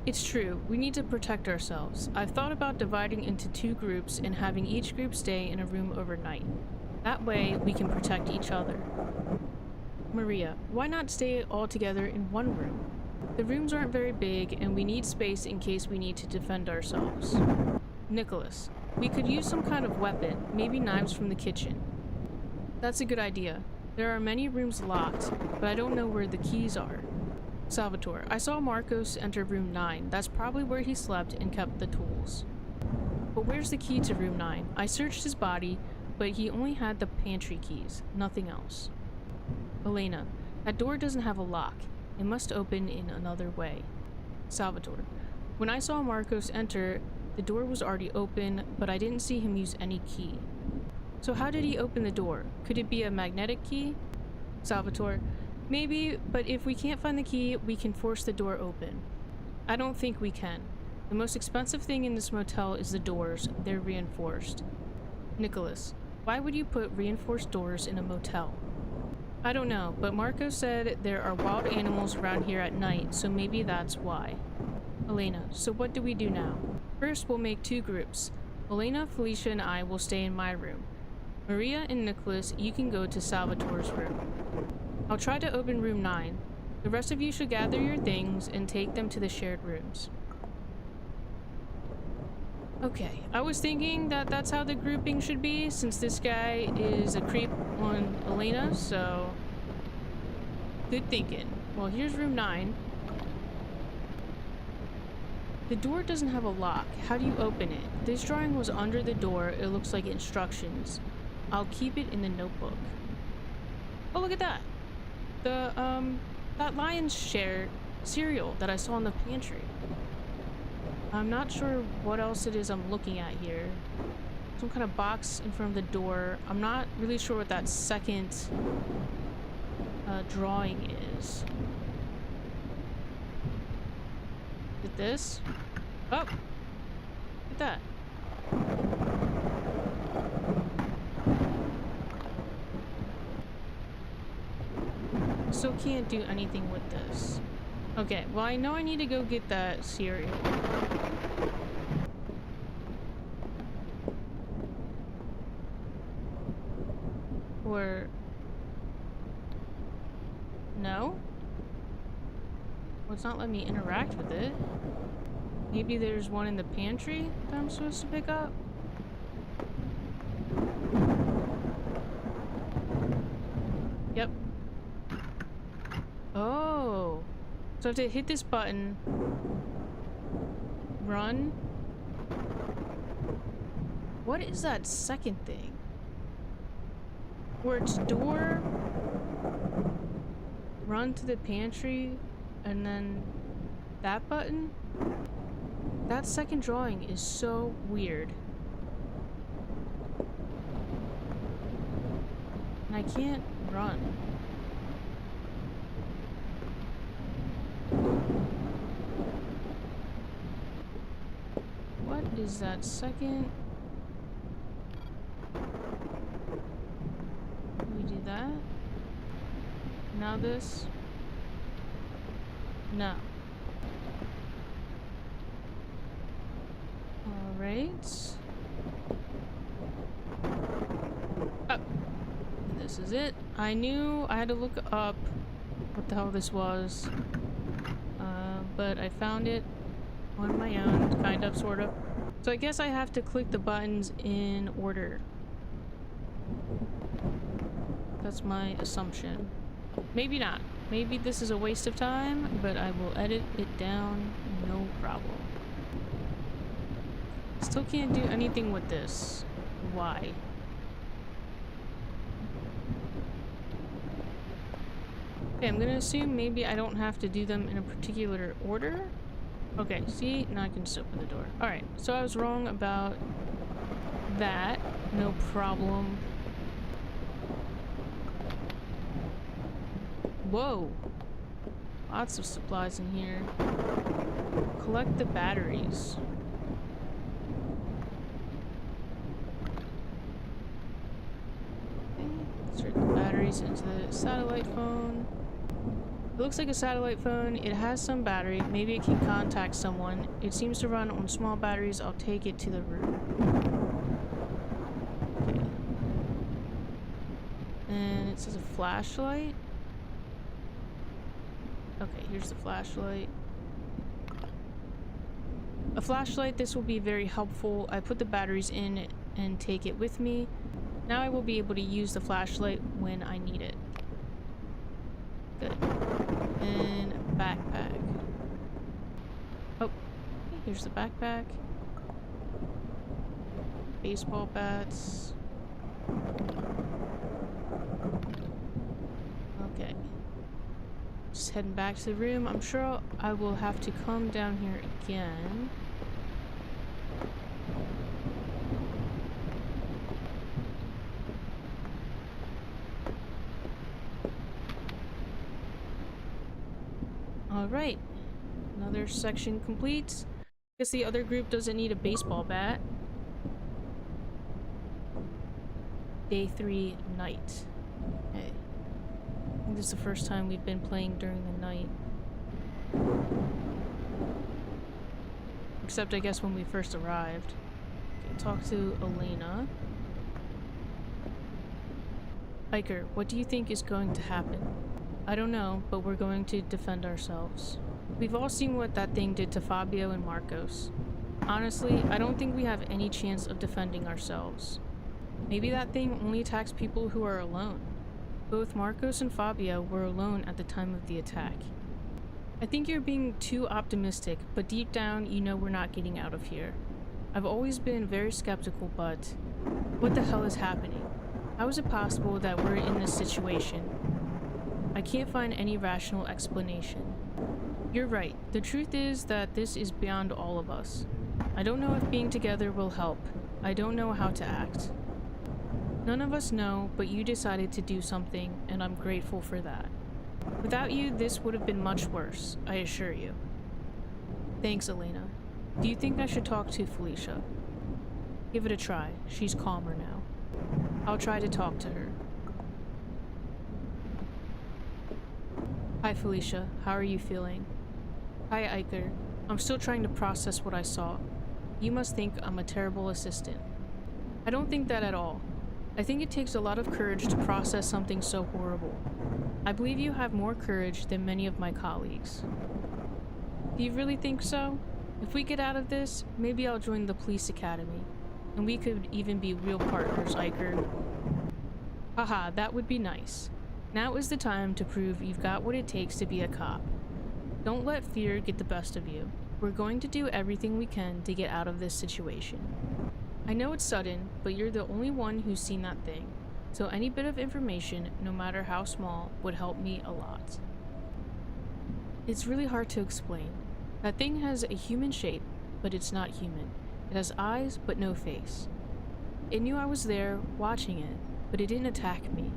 It's true, we need to protect ourselves. I've thought about dividing into 2 groups and having each group stay in a room overnight. That way, we can protect each other. Maria, why not stay all together in one room? The rooms aren't very big, and we need space in case we need to defend ourselves. Nicholas, we could use some kind of weapon, maybe knives from the kitchen. That's a good idea. There are many rooms locked, but I don't know where the keys are. Salvatore, I saw Marcos enter room 9. That's probably where he slept and kept the tools. But where's the key to room 9? I searched his body, but he only had the pantry keys, nothing else. Elena, that door doesn't have a lock. It must open in another way. Salvatore, when I saw Marcos enter, the door was already open, but I didn't see him use any key. So how did he open the door? Could it be a magnetic key? Salvatore, maybe, but if we can't find the key, we can force the door open. I don't think we can. The most expensive thing in this motel is the doors. They're reinforced. Nicholas, why would you put reinforced doors in a motel? I don't know, but Marco said there are wild animals around here at night, so maybe that's why. Elena, so what do we do now? First, we'll make 2 groups. Elena, Felicia, and I will stay in my room. Maria and Nicholas, you can go to Salvatore's room. I'll try to open room 9. The rest of you should gather your things and take them to the shared rooms. Okay, I was thinking that that's how the grouping should be, since this guy is a creep on Elena, so... Good thinking. Well, here's room 9. The door doesn't have a lock. How do you open it? This drawing was under the door. It looks like instructions. I'll keep it in the notebook. Oh, look at that! That lion's share cereal that I saw in the pantry. I'm not sure what else it is I'm looking at here. Some kind of box in front of the door. I'm not really sure what that second drawing is. Is it this? Oh! Look at that. Still can't do anything with this. Okay, well I know I need to go get that cereal. Or... no? Well, it's not letting me interact with it. Maybe there's one in the pantry that I'm supposed to pick up? Yep. Oh. So I have to hit this button. Run. What is that second thing? Where it's door, run to the pantry, and then that button? That second drawing is so weird. And I can't run. What is that second? We do that. Now this. No. Alright. Oh. This is it. I knew I had to look up what the hell this was. But I found it on my own, kind of, sort of. So I guess I have to click the buttons in order. That's my assumption. Maybe not. Maybe this is a waste of time, but I will edit it down, no problem. Still can't do anything with this. Why? Okay, I'm gonna assume maybe I don't have to do them in a particular order. Okay, see? Now I can just open the door. Alright, so I was wrong about that. No problem. Whoa! Lots of supplies in here. Collect the batteries. Okay, insert the batteries into the satellite phone. It looks like a satellite phone. It has some battery. Maybe it can contact someone. It seems to run on small batteries. I'll take it to the room. Okay. And it says a flashlight. Okay, here's the flashlight. A flashlight, this will be very helpful. I put the batteries in and take it with me. Now I will be able to use the flashlight when I need it. Good. And backpack. Oh, here's the backpack. Baseball bats. Okay. Just heading back to the room. I'm sure I will have to come down here again. Alright. Another section complete. Guess the other group doesn't need a baseball bat. Day 3, night. Okay. I think this is the first time we've been playing during the night. Except I guess when we first arrived. Okay, talk to Elena. Iker, what do you think is going to happen? I don't know, but we're going to defend ourselves. We've all seen what that thing did to Fabio and Marcos. Honestly, I don't think we have any chance of defending ourselves. Maybe that thing only attacks people who are alone. Both Marcos and Fabio were alone at the time of the attack. I think you're being too optimistic, but deep down, you know we're not getting out of here. I've always been very skeptical, but what the hell is happening? How is it possible that we're in this situation? I can't find any rational explanation. You're right. The truth is that this is beyond all of us. I don't know if being together will help. I don't know how to act. None of us know, but you decided to do something, and I'm grateful for that. Without you, this would have been much worse, I assure you. Thanks, Elena. Do you think I should talk to Felicia? Give it a try. She's calmer now. I'll try to talk to her. Hi, Felicia. How are you feeling? Hi, Iker. I'm still trying to process what I saw. You must think I'm a terrible assistant. I don't think that at all. I think it takes a lot of courage to process something so horrible. I believe you have more courage than many of my colleagues. Do you really think so? If we get out of this, maybe I'll join the police academy, and we could even be real partners, Iker. Haha, that would be nice. Now is the time to prove you've got what it takes to be a cop. Don't let fear get the best of you. We're going to do everything we can to get out of this situation. I know it's sudden, but you're the only one who's seen that thing, so any bit of information, no matter how small, would help me a lot. It's really hard to explain. That thing has a human shape, but it's not human. It has eyes, but no face. It knew I was there, watching it, but it didn't attack me.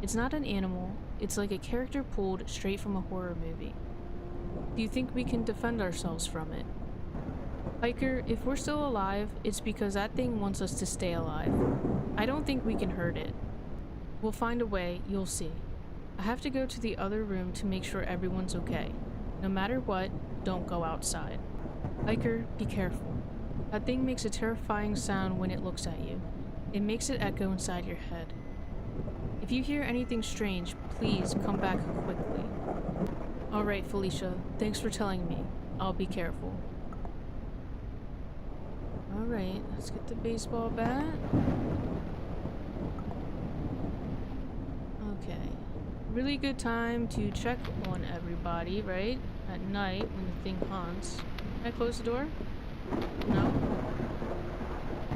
It's not an animal, it's like a character pulled straight from a horror movie. Do you think we can defend ourselves from it? Iker, if we're still alive, it's because that thing wants us to stay alive. I don't think we can hurt it. We'll find a way, you'll see. I have to go to the other room to make sure everyone's okay. No matter what, don't go outside. Iker, be careful. That thing makes a terrifying sound when it looks at you. It makes it echo inside your head. If you hear anything strange, please come back quickly. Alright, Felicia, thanks for telling me. I'll be careful. Alright, let's get the baseball bat. Okay. Really good time to check on everybody, right? At night when the thing haunts. Can I close the door? No?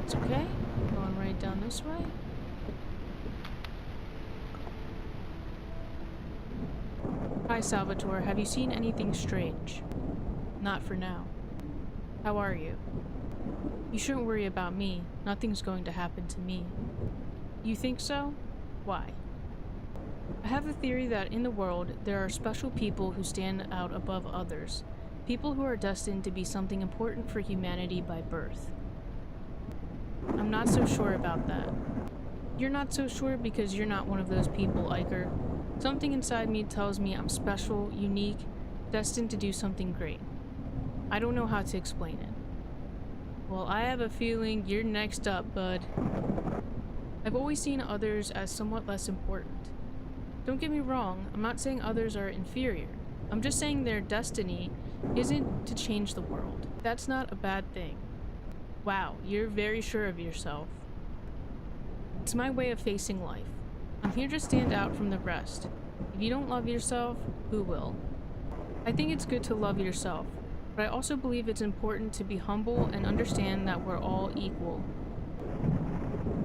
It's okay. Going right down this way. Hi, Salvatore. Have you seen anything strange? Not for now. How are you? You shouldn't worry about me. Nothing's going to happen to me. You think so? Why? I have a theory that in the world, there are special people who stand out above others. People who are destined to be something important for humanity by birth. I'm not so sure about that. You're not so sure because you're not one of those people, Iker. Something inside me tells me I'm special, unique, destined to do something great. I don't know how to explain it. Well, I have a feeling you're next up, bud. I've always seen others as somewhat less important. Don't get me wrong, I'm not saying others are inferior. I'm just saying their destiny isn't to change the world. That's not a bad thing. Wow, you're very sure of yourself. It's my way of facing life. I'm here to stand out from the rest. If you don't love yourself, who will? I think it's good to love yourself, but I also believe it's important to be humble and understand that we're all equal.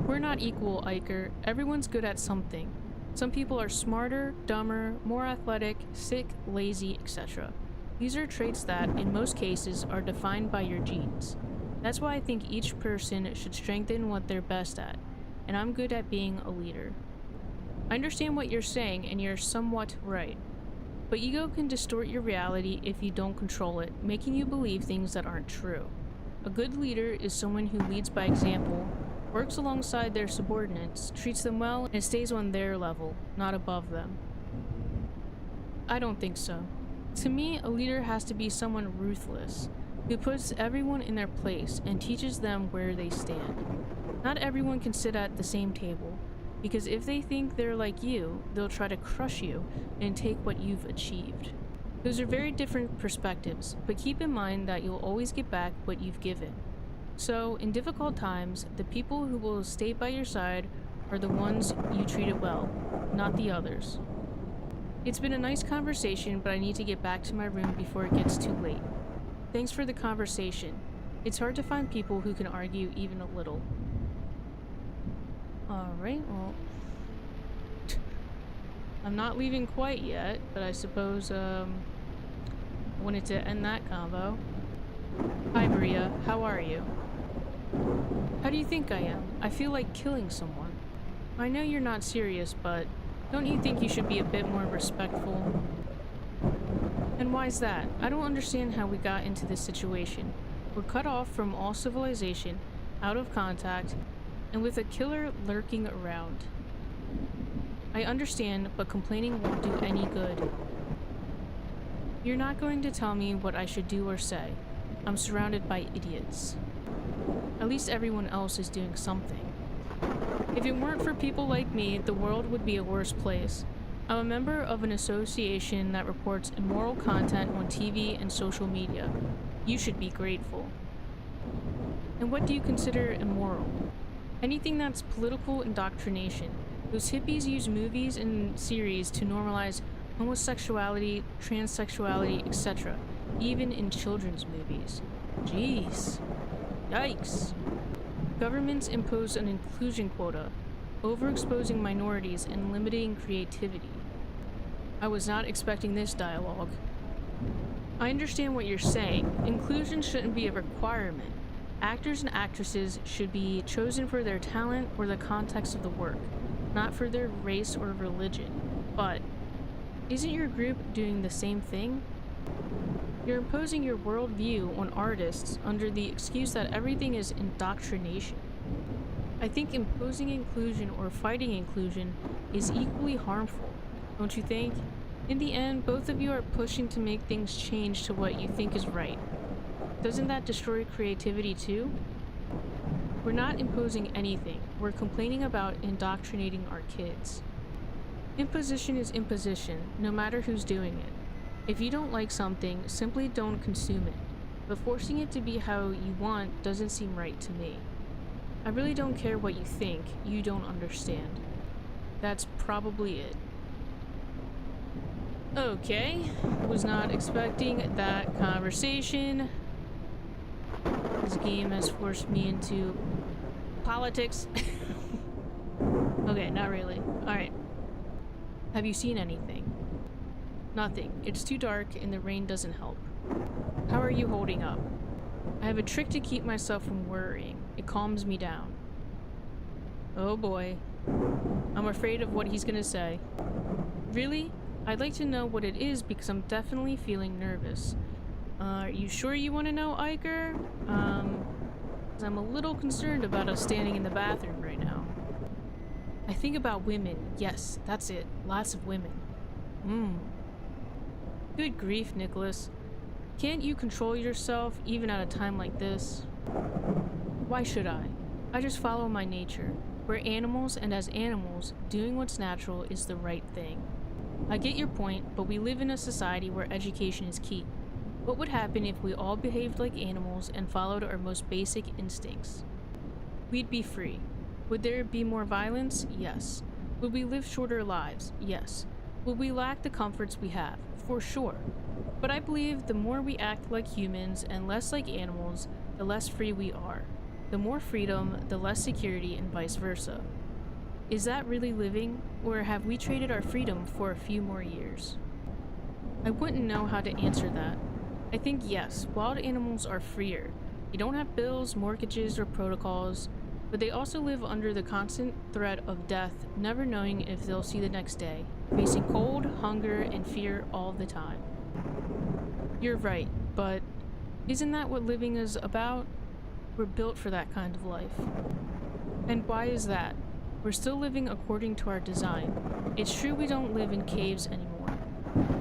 We're not equal, Iker. Everyone's good at something. Some people are smarter, dumber, more athletic, sick, lazy, etc. These are traits that, in most cases, are defined by your genes. That's why I think each person should strengthen what they're best at, and I'm good at being a leader. I understand what you're saying, and you're somewhat right. But ego can distort your reality if you don't control it, making you believe things that aren't true. A good leader is someone who leads by example, works alongside their subordinates, treats them well, and stays on their level, not above them. I don't think so. To me, a leader has to be someone ruthless, who puts everyone in their place and teaches them where they stand. Not everyone can sit at the same table. Because if they think they're like you, they'll try to crush you and take what you've achieved. Those are very different perspectives, but keep in mind that you'll always get back what you've given. So, in difficult times, the people who will stay by your side are the ones you treated well, not the others. It's been a nice conversation, but I need to get back to my room before it gets too late. Thanks for the conversation. It's hard to find people who can argue even a little. Alright, well... I'm not leaving quite yet, but I suppose, I wanted to end that convo. Hi, Maria. How are you? How do you think I am? I feel like killing someone. I know you're not serious, but don't you think you should be a bit more respectful? And why's that? I don't understand how we got into this situation. We're cut off from all civilization, out of contact, and with a killer lurking around. I understand, but complaining won't do any good. You're not going to tell me what I should do or say. I'm surrounded by idiots. At least everyone else is doing something. If it weren't for people like me, the world would be a worse place. I'm a member of an association that reports immoral content on TV and social media. You should be grateful. And what do you consider immoral? Anything that's political indoctrination. Those hippies use movies and series to normalize homosexuality, transsexuality, etc., even in children's movies. Jeez. Yikes. Governments impose an inclusion quota, overexposing minorities and limiting creativity. I was not expecting this dialogue. I understand what you're saying. Inclusion shouldn't be a requirement. Actors and actresses should be chosen for their talent or the context of the work, not for their race or religion. But isn't your group doing the same thing? You're imposing your worldview on artists under the excuse that everything is indoctrination. I think imposing inclusion or fighting inclusion is equally harmful, don't you think? In the end, both of you are pushing to make things change to what you think is right. Doesn't that destroy creativity too? We're not imposing anything. We're complaining about indoctrinating our kids. Imposition is imposition, no matter who's doing it. If you don't like something, simply don't consume it. But forcing it to be how you want doesn't seem right to me. I really don't care what you think, you don't understand. That's probably it. Okay, was not expecting that conversation. This game has forced me into politics. Okay, not really. Alright. Have you seen anything? Nothing. It's too dark and the rain doesn't help. How are you holding up? I have a trick to keep myself from worrying. It calms me down. Oh boy. I'm afraid of what he's gonna say. Really? I'd like to know what it is because I'm definitely feeling nervous. Are you sure you want to know, Iker? 'Cause I'm a little concerned about us standing in the bathroom right now. I think about women. Yes, that's it. Lots of women. Good grief, Nicholas. Can't you control yourself even at a time like this? Why should I? I just follow my nature. We're animals, and as animals, doing what's natural is the right thing. I get your point, but we live in a society where education is key. What would happen if we all behaved like animals and followed our most basic instincts? We'd be free. Would there be more violence? Yes. Would we live shorter lives? Yes. Would we lack the comforts we have? For sure. But I believe the more we act like humans and less like animals, the less free we are. The more freedom, the less security, and vice versa. Is that really living, or have we traded our freedom for a few more years? I wouldn't know how to answer that. I think yes, wild animals are freer. They don't have bills, mortgages, or protocols, but they also live under the constant threat of death, never knowing if they'll see the next day, facing cold, hunger, and fear all the time. You're right, but isn't that what living is about? We're built for that kind of life. And why is that? We're still living according to our design. It's true we don't live in caves anymore.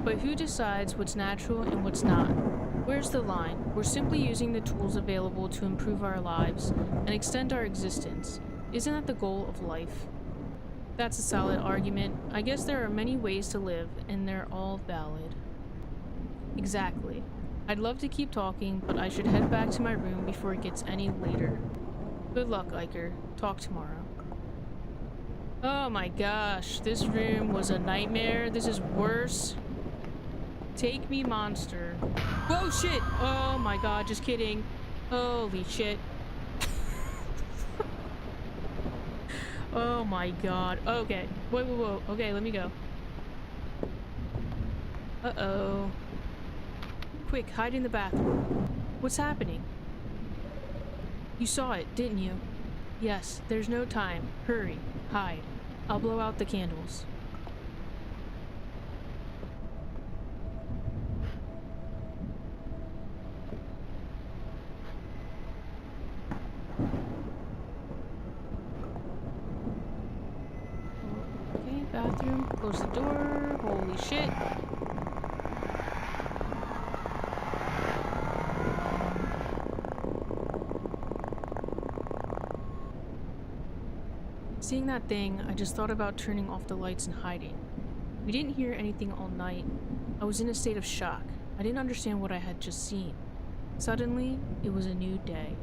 But who decides what's natural and what's not? Where's the line? We're simply using the tools available to improve our lives and extend our existence. Isn't that the goal of life? That's a solid argument. I guess there are many ways to live, and they're all valid. Exactly. I'd love to keep talking, but I should head back to my room before it gets any later. Good luck, Iker. Talk tomorrow. Oh my gosh, this room was a nightmare. This is worse. Take me, monster. Whoa, shit! Oh my god, just kidding. Holy shit. Oh my god. Okay. Whoa, whoa, whoa. Okay, let me go. Uh-oh. Quick, hide in the bathroom. What's happening? You saw it, didn't you? Yes, there's no time. Hurry. Hide. I'll blow out the candles. Okay, bathroom. Close the door. Holy shit. Seeing that thing, I just thought about turning off the lights and hiding. We didn't hear anything all night. I was in a state of shock. I didn't understand what I had just seen. Suddenly, it was a new day.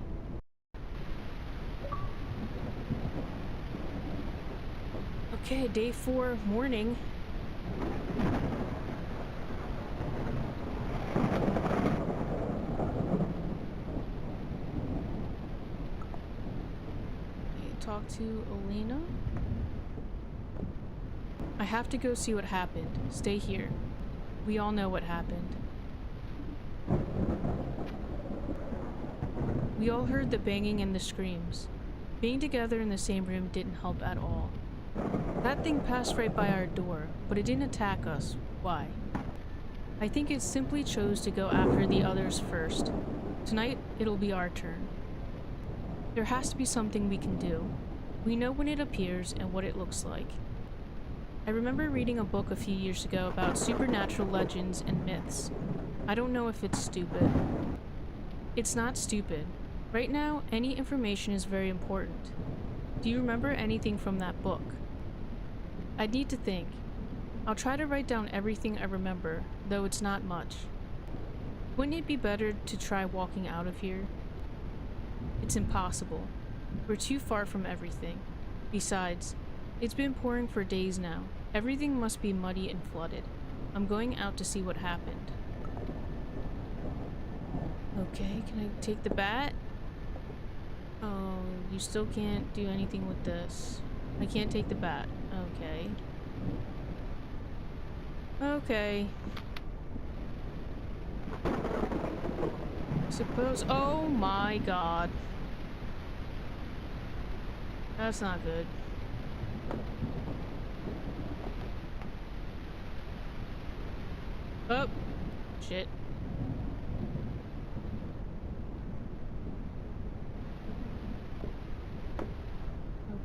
Okay, day 4, morning. Talk to Elena. I have to go see what happened. Stay here. We all know what happened. We all heard the banging and the screams. Being together in the same room didn't help at all. That thing passed right by our door, but it didn't attack us. Why? I think it simply chose to go after the others first. Tonight, it'll be our turn. There has to be something we can do. We know when it appears and what it looks like. I remember reading a book a few years ago about supernatural legends and myths. I don't know if it's stupid. It's not stupid. Right now, any information is very important. Do you remember anything from that book? I need to think. I'll try to write down everything I remember, though it's not much. Wouldn't it be better to try walking out of here? It's impossible. We're too far from everything. Besides, it's been pouring for days now. Everything must be muddy and flooded. I'm going out to see what happened. Okay, can I take the bat? Oh, you still can't do anything with this. I can't take the bat. Okay. Okay. Suppose. Oh my god. That's not good. Oh. Shit.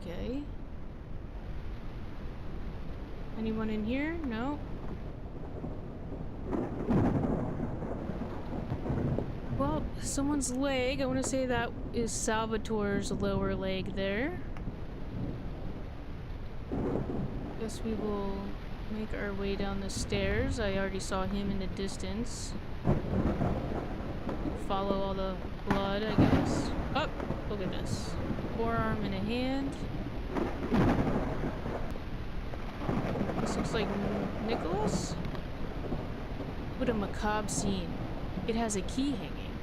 Okay. Anyone in here? No. Well, someone's leg. I want to say that is Salvatore's lower leg there. Guess we will make our way down the stairs. I already saw him in the distance. Follow all the blood, I guess. Oh, look at this. Forearm in a hand. This looks like Nicholas? What a macabre scene. It has a key hanging.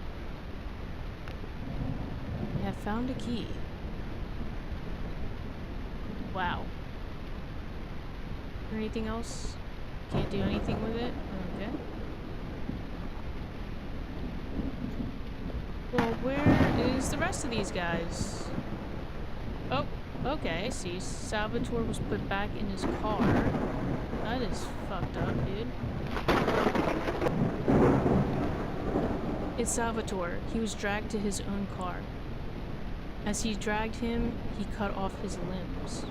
I have found a key. Wow. Or anything else? Can't do anything with it? Okay. Well, where is the rest of these guys? Oh, okay, I see. Salvatore was put back in his car. That is fucked up, dude. It's Salvatore. He was dragged to his own car. As he dragged him, he cut off his limbs.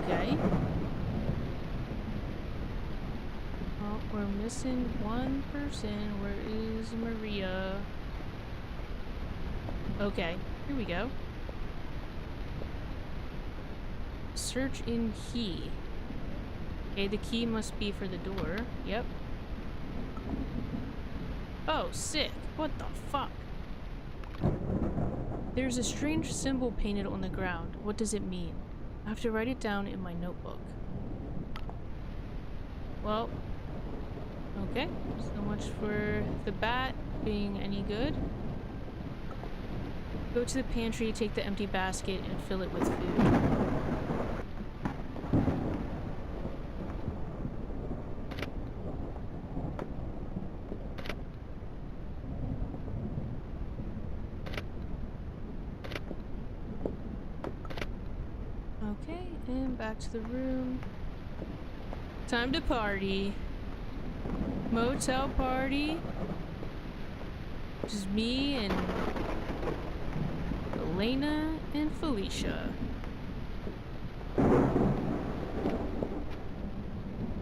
Okay. Well, we're missing one person. Where is Maria? Okay, here we go. search in key. Okay, the key must be for the door. Yep. Oh, sick. What the fuck? There's a strange symbol painted on the ground. What does it mean? I have to write it down in my notebook. Well, okay. So much for the bat being any good. Go to the pantry, take the empty basket, and fill it with food. Okay, and back to the room. Time to party. Motel party. Just me and Elena and Felicia.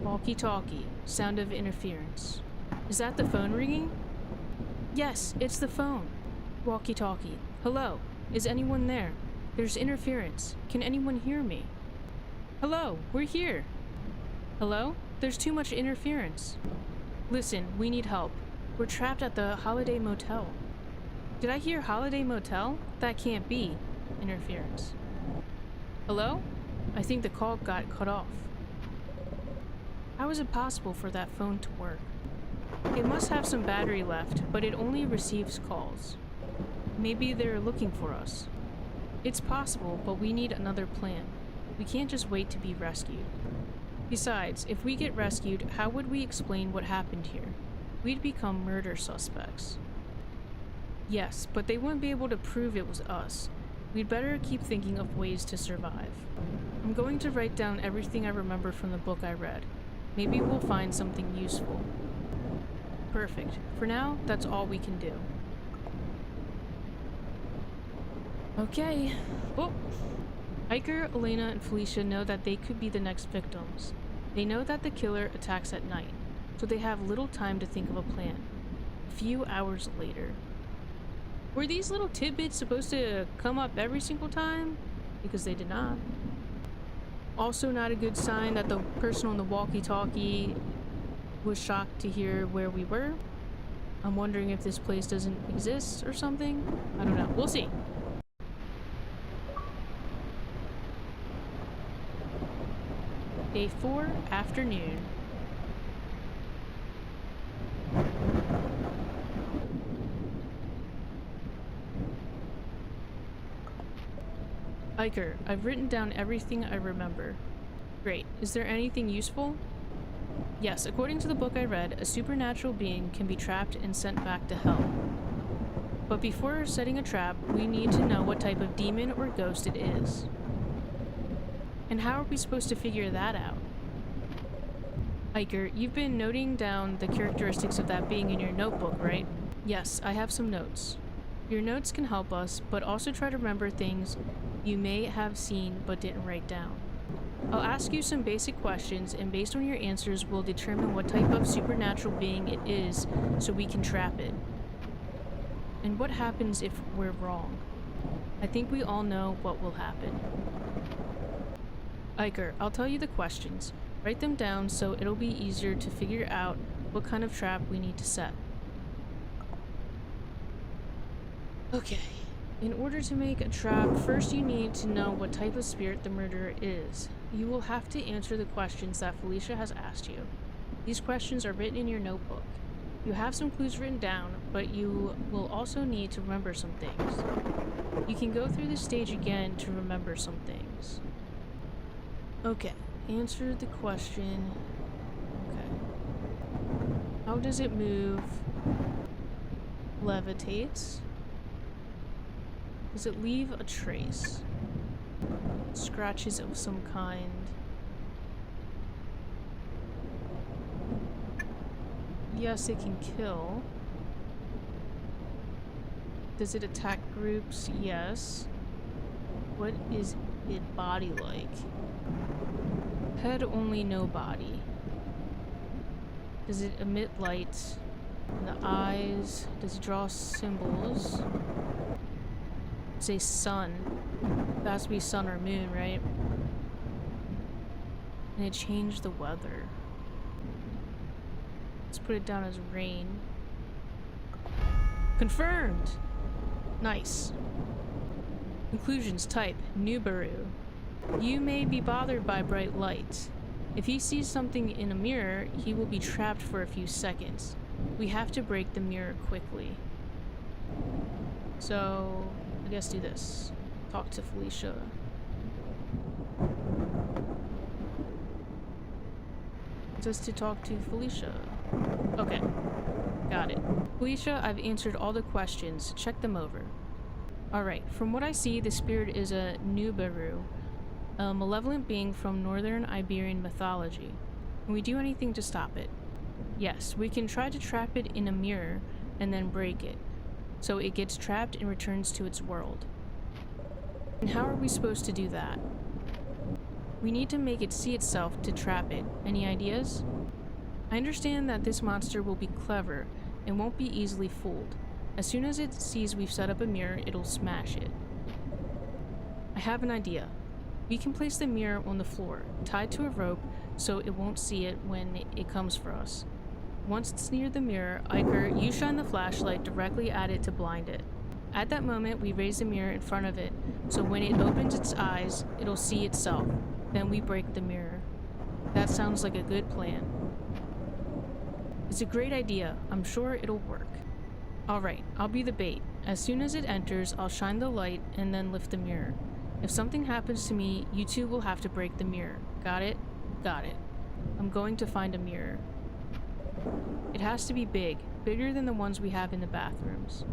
Walkie-talkie. Sound of interference. Is that the phone ringing? Yes, it's the phone. Walkie-talkie. Hello. Is anyone there? There's interference. Can anyone hear me? Hello, we're here. Hello? There's too much interference. Listen, we need help. We're trapped at the Holiday Motel. Did I hear Holiday Motel? That can't be. Interference. Hello? I think the call got cut off. How is it possible for that phone to work? It must have some battery left, but it only receives calls. Maybe they're looking for us. It's possible, but we need another plan. We can't just wait to be rescued. Besides, if we get rescued, how would we explain what happened here? We'd become murder suspects. Yes, but they wouldn't be able to prove it was us. We'd better keep thinking of ways to survive. I'm going to write down everything I remember from the book I read. Maybe we'll find something useful. Perfect. For now, that's all we can do. Okay. Oh. Hiker, Elena, and Felicia know that they could be the next victims. They know that the killer attacks at night, so they have little time to think of a plan. A few hours later. Were these little tidbits supposed to come up every single time? Because they did not. Also not a good sign that the person on the walkie-talkie was shocked to hear where we were. I'm wondering if this place doesn't exist or something. I don't know. We'll see. Day 4, afternoon. Hiker, I've written down everything I remember. Great. Is there anything useful? Yes, according to the book I read, a supernatural being can be trapped and sent back to hell. But before setting a trap, we need to know what type of demon or ghost it is. And how are we supposed to figure that out? Hiker, you've been noting down the characteristics of that being in your notebook, right? Yes, I have some notes. Your notes can help us, but also try to remember things you may have seen but didn't write down. I'll ask you some basic questions, and based on your answers, we'll determine what type of supernatural being it is so we can trap it. And what happens if we're wrong? I think we all know what will happen. Hiker, I'll tell you the questions. Write them down so it'll be easier to figure out what kind of trap we need to set. Okay. In order to make a trap, first you need to know what type of spirit the murderer is. You will have to answer the questions that Felicia has asked you. These questions are written in your notebook. You have some clues written down, but you will also need to remember some things. You can go through this stage again to remember some things. Okay, answer the question. Okay. How does it move? Levitates. Does it leave a trace? Scratches of some kind. Yes, it can kill. Does it attack groups? Yes. What is it body like? Head only, no body. Does it emit light in the eyes? Does it draw symbols? Say sun. That has to be sun or moon, right? and it changed the weather. Let's put it down as rain. Confirmed! Nice. Conclusions type Nubaru. You may be bothered by bright light. If he sees something in a mirror, he will be trapped for a few seconds. We have to break the mirror quickly. So, I guess do this. Talk to Felicia. It says to talk to Felicia. Okay. Got it. Felicia, I've answered all the questions. Check them over. Alright, from what I see, the spirit is a Nubaru, a malevolent being from northern Iberian mythology. Can we do anything to stop it? Yes, we can try to trap it in a mirror and then break it, so it gets trapped and returns to its world. And how are we supposed to do that? We need to make it see itself to trap it. Any ideas? I understand that this monster will be clever and won't be easily fooled. As soon as it sees we've set up a mirror, it'll smash it. I have an idea. We can place the mirror on the floor, tied to a rope, so it won't see it when it comes for us. Once it's near the mirror, Iker, you shine the flashlight directly at it to blind it. At that moment, we raise the mirror in front of it, so when it opens its eyes, it'll see itself. Then we break the mirror. That sounds like a good plan. It's a great idea. I'm sure it'll work. Alright, I'll be the bait. As soon as it enters, I'll shine the light and then lift the mirror. If something happens to me, you two will have to break the mirror. Got it? Got it. I'm going to find a mirror. It has to be big, bigger than the ones we have in the bathrooms.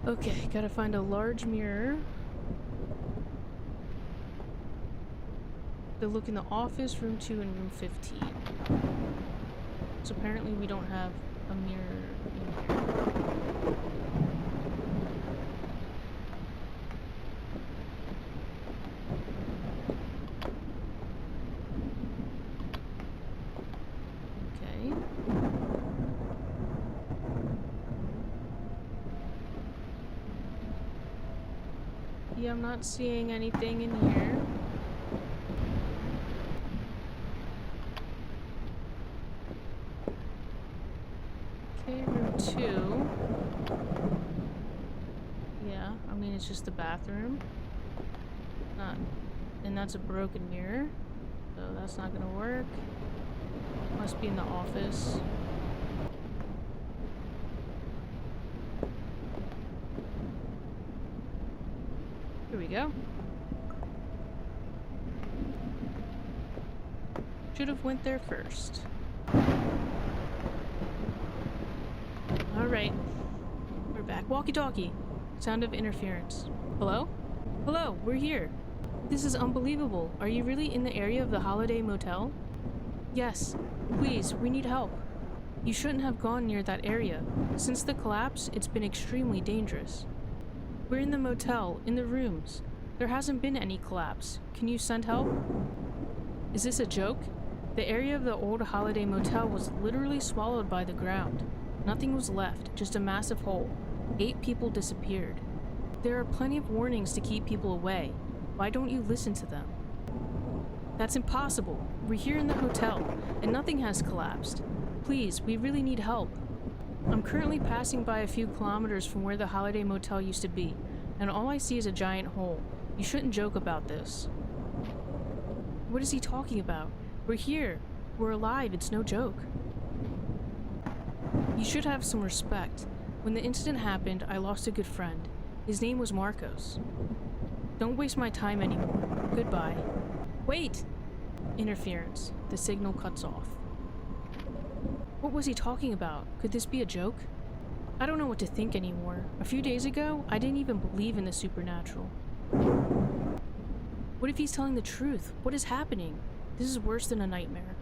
Okay, gotta find a large mirror. To look in the office, room 2 and room 15. So apparently we don't have a mirror in here. Okay. Yeah, I'm not seeing anything in here. Okay, room 2. Yeah, I mean, it's just the bathroom. And that's a broken mirror. So that's not gonna work. Must be in the office. Here we go. Should have went there first. Alright. We're back. Walkie-talkie. Sound of interference. Hello? Hello, we're here. This is unbelievable. Are you really in the area of the Holiday Motel? Yes. Please, we need help. You shouldn't have gone near that area. Since the collapse, it's been extremely dangerous. We're in the motel, in the rooms. There hasn't been any collapse. Can you send help? Is this a joke? The area of the old Holiday Motel was literally swallowed by the ground. Nothing was left, just a massive hole. 8 people disappeared. There are plenty of warnings to keep people away. Why don't you listen to them? That's impossible. We're here in the hotel, and nothing has collapsed. Please, we really need help. I'm currently passing by a few kilometers from where the Holiday Motel used to be, and all I see is a giant hole. You shouldn't joke about this. What is he talking about? We're here. We're alive. It's no joke. You should have some respect. When the incident happened, I lost a good friend. His name was Marcos. Don't waste my time anymore. Goodbye. Wait! Interference. The signal cuts off. What was he talking about? Could this be a joke? I don't know what to think anymore. A few days ago, I didn't even believe in the supernatural. What if he's telling the truth? What is happening? This is worse than a nightmare.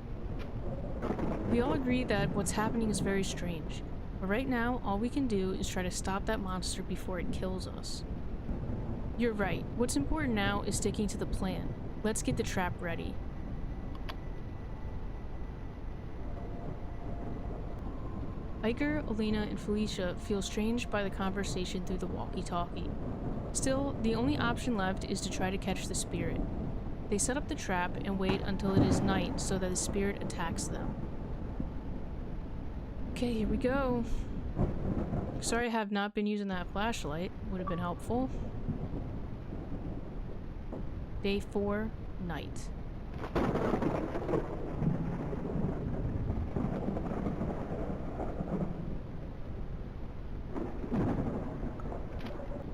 We all agree that what's happening is very strange, but right now, all we can do is try to stop that monster before it kills us. You're right. What's important now is sticking to the plan. Let's get the trap ready. Iker, Elena, and Felicia feel strange by the conversation through the walkie-talkie. Still, the only option left is to try to catch the spirit. They set up the trap and wait until it is night so that the spirit attacks them. Okay, here we go. Sorry I have not been using that flashlight. Would have been helpful. Day 4, night.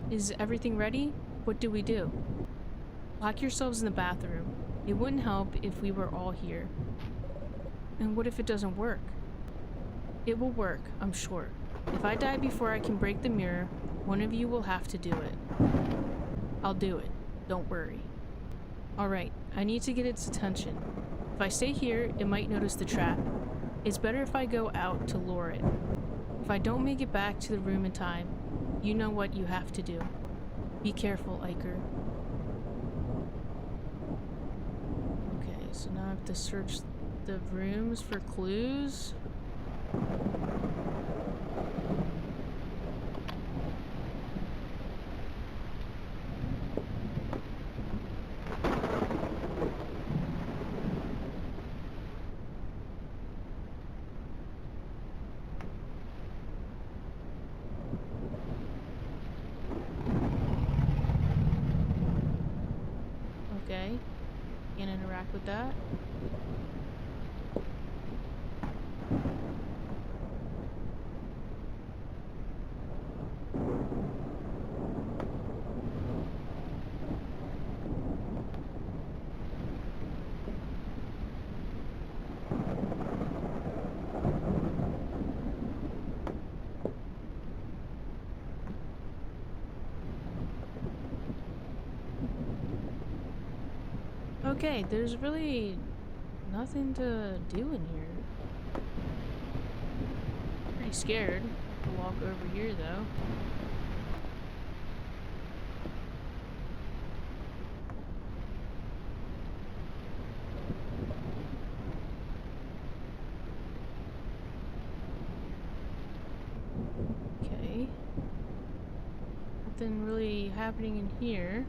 Is everything ready? What do we do? Lock yourselves in the bathroom. It wouldn't help if we were all here. And what if it doesn't work? It will work, I'm sure. If I die before I can break the mirror, one of you will have to do it. I'll do it. Don't worry. Alright, I need to get its attention. If I stay here, it might notice the trap. It's better if I go out to lure it. If I don't make it back to the room in time, you know what you have to do. Be careful, Iker. Okay, so now I have to search the rooms for clues. Okay, can't interact with that. Okay, there's really nothing to do in here. Pretty scared to walk over here though. Okay. Nothing really happening in here.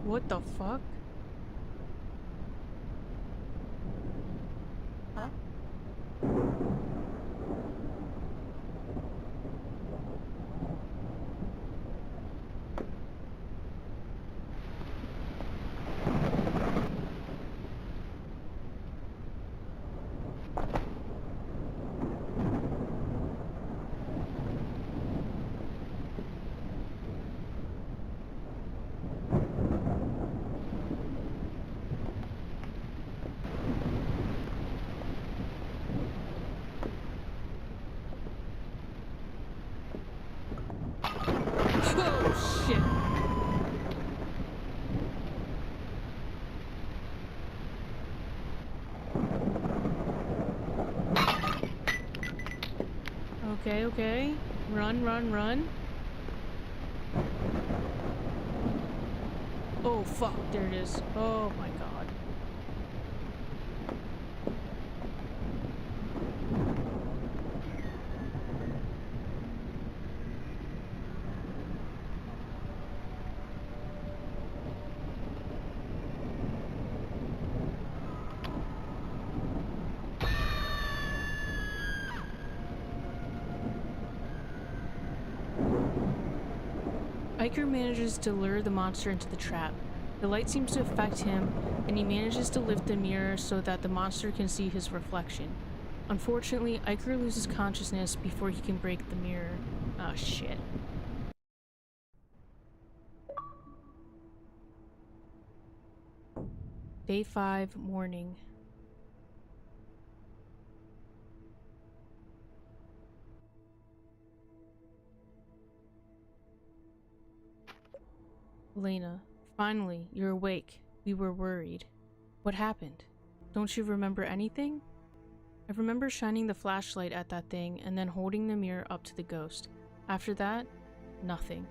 What the fuck? Huh? Oh shit. Okay, okay. Run, run, run. Oh fuck, there it is. Oh my god. Iker manages to lure the monster into the trap. The light seems to affect him, and he manages to lift the mirror so that the monster can see his reflection. Unfortunately, Iker loses consciousness before he can break the mirror. Oh shit. Day 5, morning. Elena, finally, you're awake. We were worried. What happened? Don't you remember anything? I remember shining the flashlight at that thing and then holding the mirror up to the ghost. After that, nothing.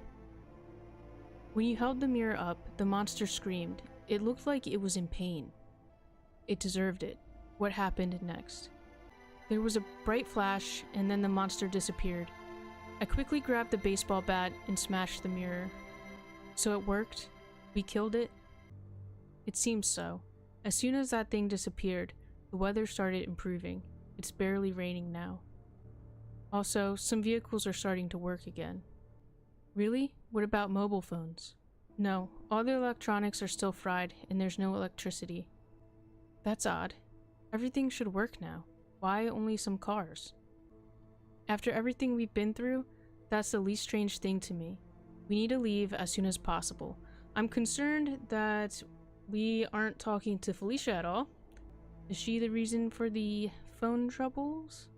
When you held the mirror up, the monster screamed. It looked like it was in pain. It deserved it. What happened next? There was a bright flash, and then the monster disappeared. I quickly grabbed the baseball bat and smashed the mirror. So it worked? We killed it? It seems so. As soon as that thing disappeared, the weather started improving. It's barely raining now. Also, some vehicles are starting to work again. Really? What about mobile phones? No, all the electronics are still fried, and there's no electricity. That's odd. Everything should work now. Why only some cars? After everything we've been through, that's the least strange thing to me. We need to leave as soon as possible. I'm concerned that we aren't talking to Felicia at all. Is she the reason for the phone troubles?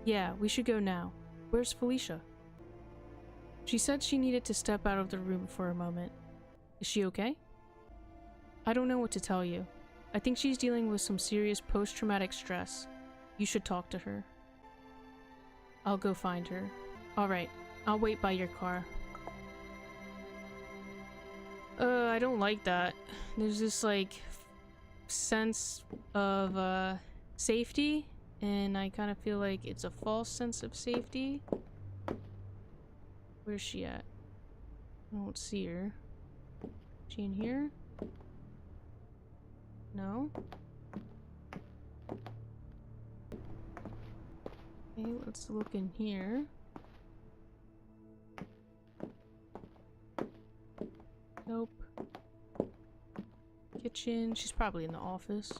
Yeah, we should go now. Where's Felicia? She said she needed to step out of the room for a moment. Is she okay? I don't know what to tell you. I think she's dealing with some serious post-traumatic stress. You should talk to her. I'll go find her. Alright, I'll wait by your car. I don't like that. There's this, like, sense of, safety, and I kind of feel like it's a false sense of safety. Where's she at? I don't see her. Is she in here? No? Okay, let's look in here. Nope. Kitchen. She's probably in the office.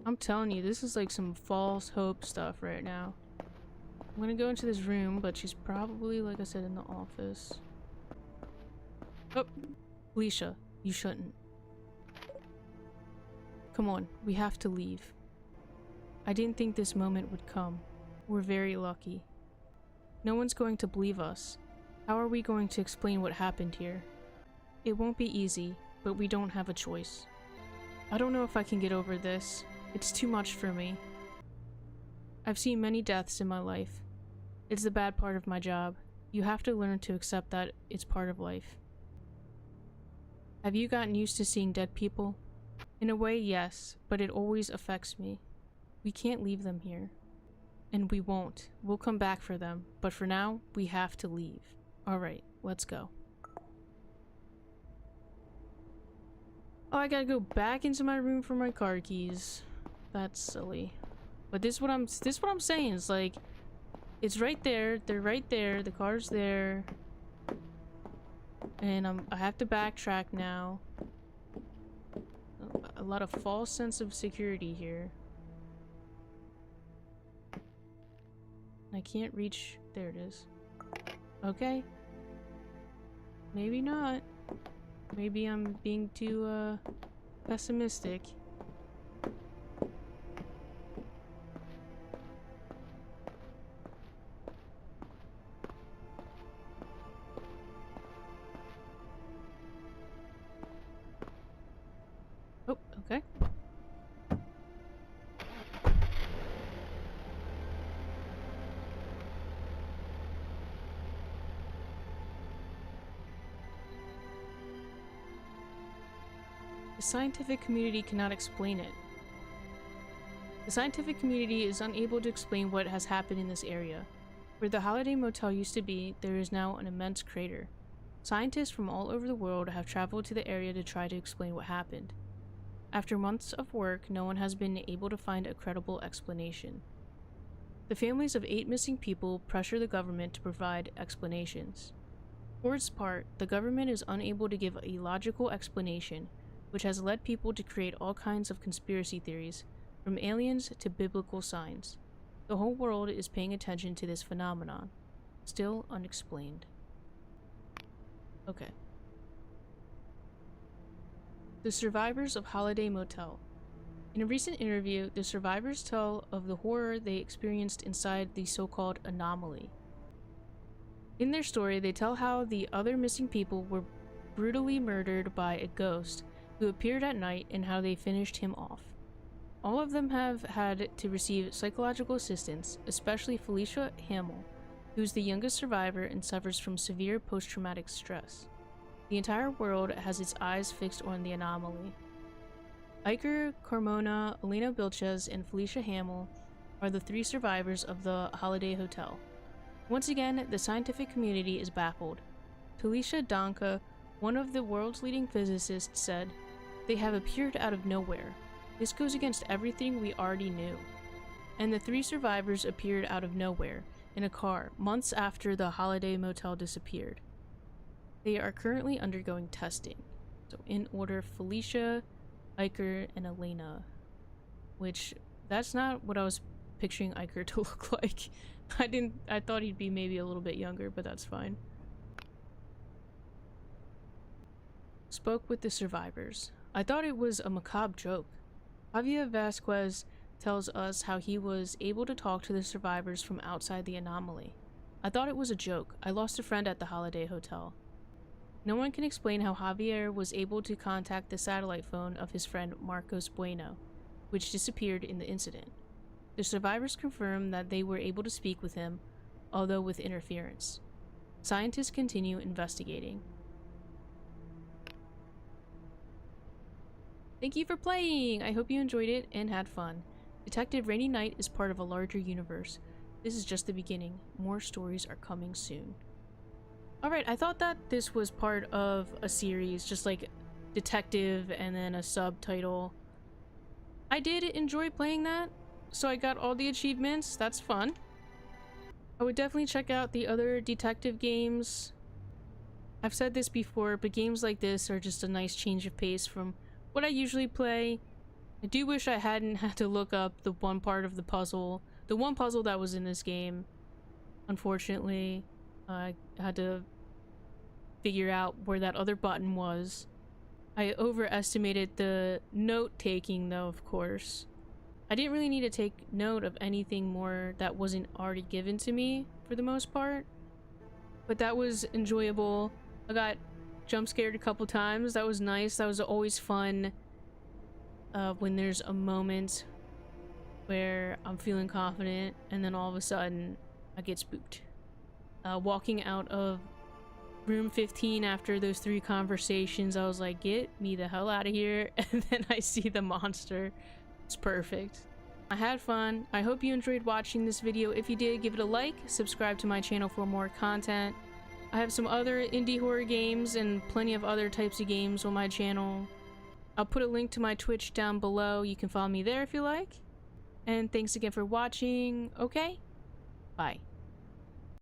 I'm telling you, this is like some false hope stuff right now. I'm gonna go into this room, but she's probably, like I said, in the office. Oh! Felicia, you shouldn't. Come on, we have to leave. I didn't think this moment would come. We're very lucky. No one's going to believe us. How are we going to explain what happened here? It won't be easy, but we don't have a choice. I don't know if I can get over this. It's too much for me. I've seen many deaths in my life. It's the bad part of my job. You have to learn to accept that it's part of life. Have you gotten used to seeing dead people? In a way, yes, but it always affects me. We can't leave them here. And we won't. We'll come back for them, but for now, we have to leave. Alright, let's go. Oh, I gotta go back into my room for my car keys. That's silly. But this is what I'm saying. It's like, it's right there. They're right there. The car's there. And I have to backtrack now. A lot of false sense of security here. I can't reach. There it is. Okay. Maybe not. Maybe I'm being too pessimistic. Oh, okay. The scientific community cannot explain it. The scientific community is unable to explain what has happened in this area. Where the Holiday Motel used to be, there is now an immense crater. Scientists from all over the world have traveled to the area to try to explain what happened. After months of work, no one has been able to find a credible explanation. The families of 8 missing people pressure the government to provide explanations. For its part, the government is unable to give a logical explanation, which has led people to create all kinds of conspiracy theories, from aliens to biblical signs. The whole world is paying attention to this phenomenon, still unexplained. Okay. The survivors of Holiday Motel. In a recent interview, the survivors tell of the horror they experienced inside the so-called anomaly. In their story, they tell how the other missing people were brutally murdered by a ghost who appeared at night and how they finished him off. All of them have had to receive psychological assistance, especially Felicia Hamill, who's the youngest survivor and suffers from severe post-traumatic stress. The entire world has its eyes fixed on the anomaly. Iker, Carmona, Elena Bilches, and Felicia Hamill are the 3 survivors of the Holiday Hotel. Once again, the scientific community is baffled. Talisha Danka, one of the world's leading physicists, said, "They have appeared out of nowhere. This goes against everything we already knew." And the 3 survivors appeared out of nowhere, in a car, months after the Holiday Motel disappeared. They are currently undergoing testing. So in order, Felicia, Iker, and Elena. Which, that's not what I was picturing Iker to look like. I thought he'd be maybe a little bit younger, but that's fine. Spoke with the survivors. I thought it was a macabre joke. Javier Vasquez tells us how he was able to talk to the survivors from outside the anomaly. I thought it was a joke. I lost a friend at the Holiday Hotel. No one can explain how Javier was able to contact the satellite phone of his friend Marcos Bueno, which disappeared in the incident. The survivors confirm that they were able to speak with him, although with interference. Scientists continue investigating. Thank you for playing! I hope you enjoyed it and had fun. Detective Rainy Knight is part of a larger universe. This is just the beginning. More stories are coming soon. Alright, I thought that this was part of a series, just like detective and then a subtitle. I did enjoy playing that, so I got all the achievements. That's fun. I would definitely check out the other detective games. I've said this before, but games like this are just a nice change of pace from what I usually play. I do wish I hadn't had to look up the one part of the puzzle. The one puzzle that was in this game, unfortunately. I had to figure out where that other button was. I overestimated the note-taking though, of course. I didn't really need to take note of anything more that wasn't already given to me, for the most part. But that was enjoyable. I got jump scared a couple times. That was nice. That was always fun when there's a moment where I'm feeling confident and then all of a sudden I get spooked. Walking out of room 15 after those 3 conversations, I was like, get me the hell out of here. And then I see the monster. It's perfect. I had fun. I hope you enjoyed watching this video. If you did, give it a like, subscribe to my channel for more content. I have some other indie horror games and plenty of other types of games on my channel. I'll put a link to my Twitch down below. You can follow me there if you like. And thanks again for watching. Okay? Bye.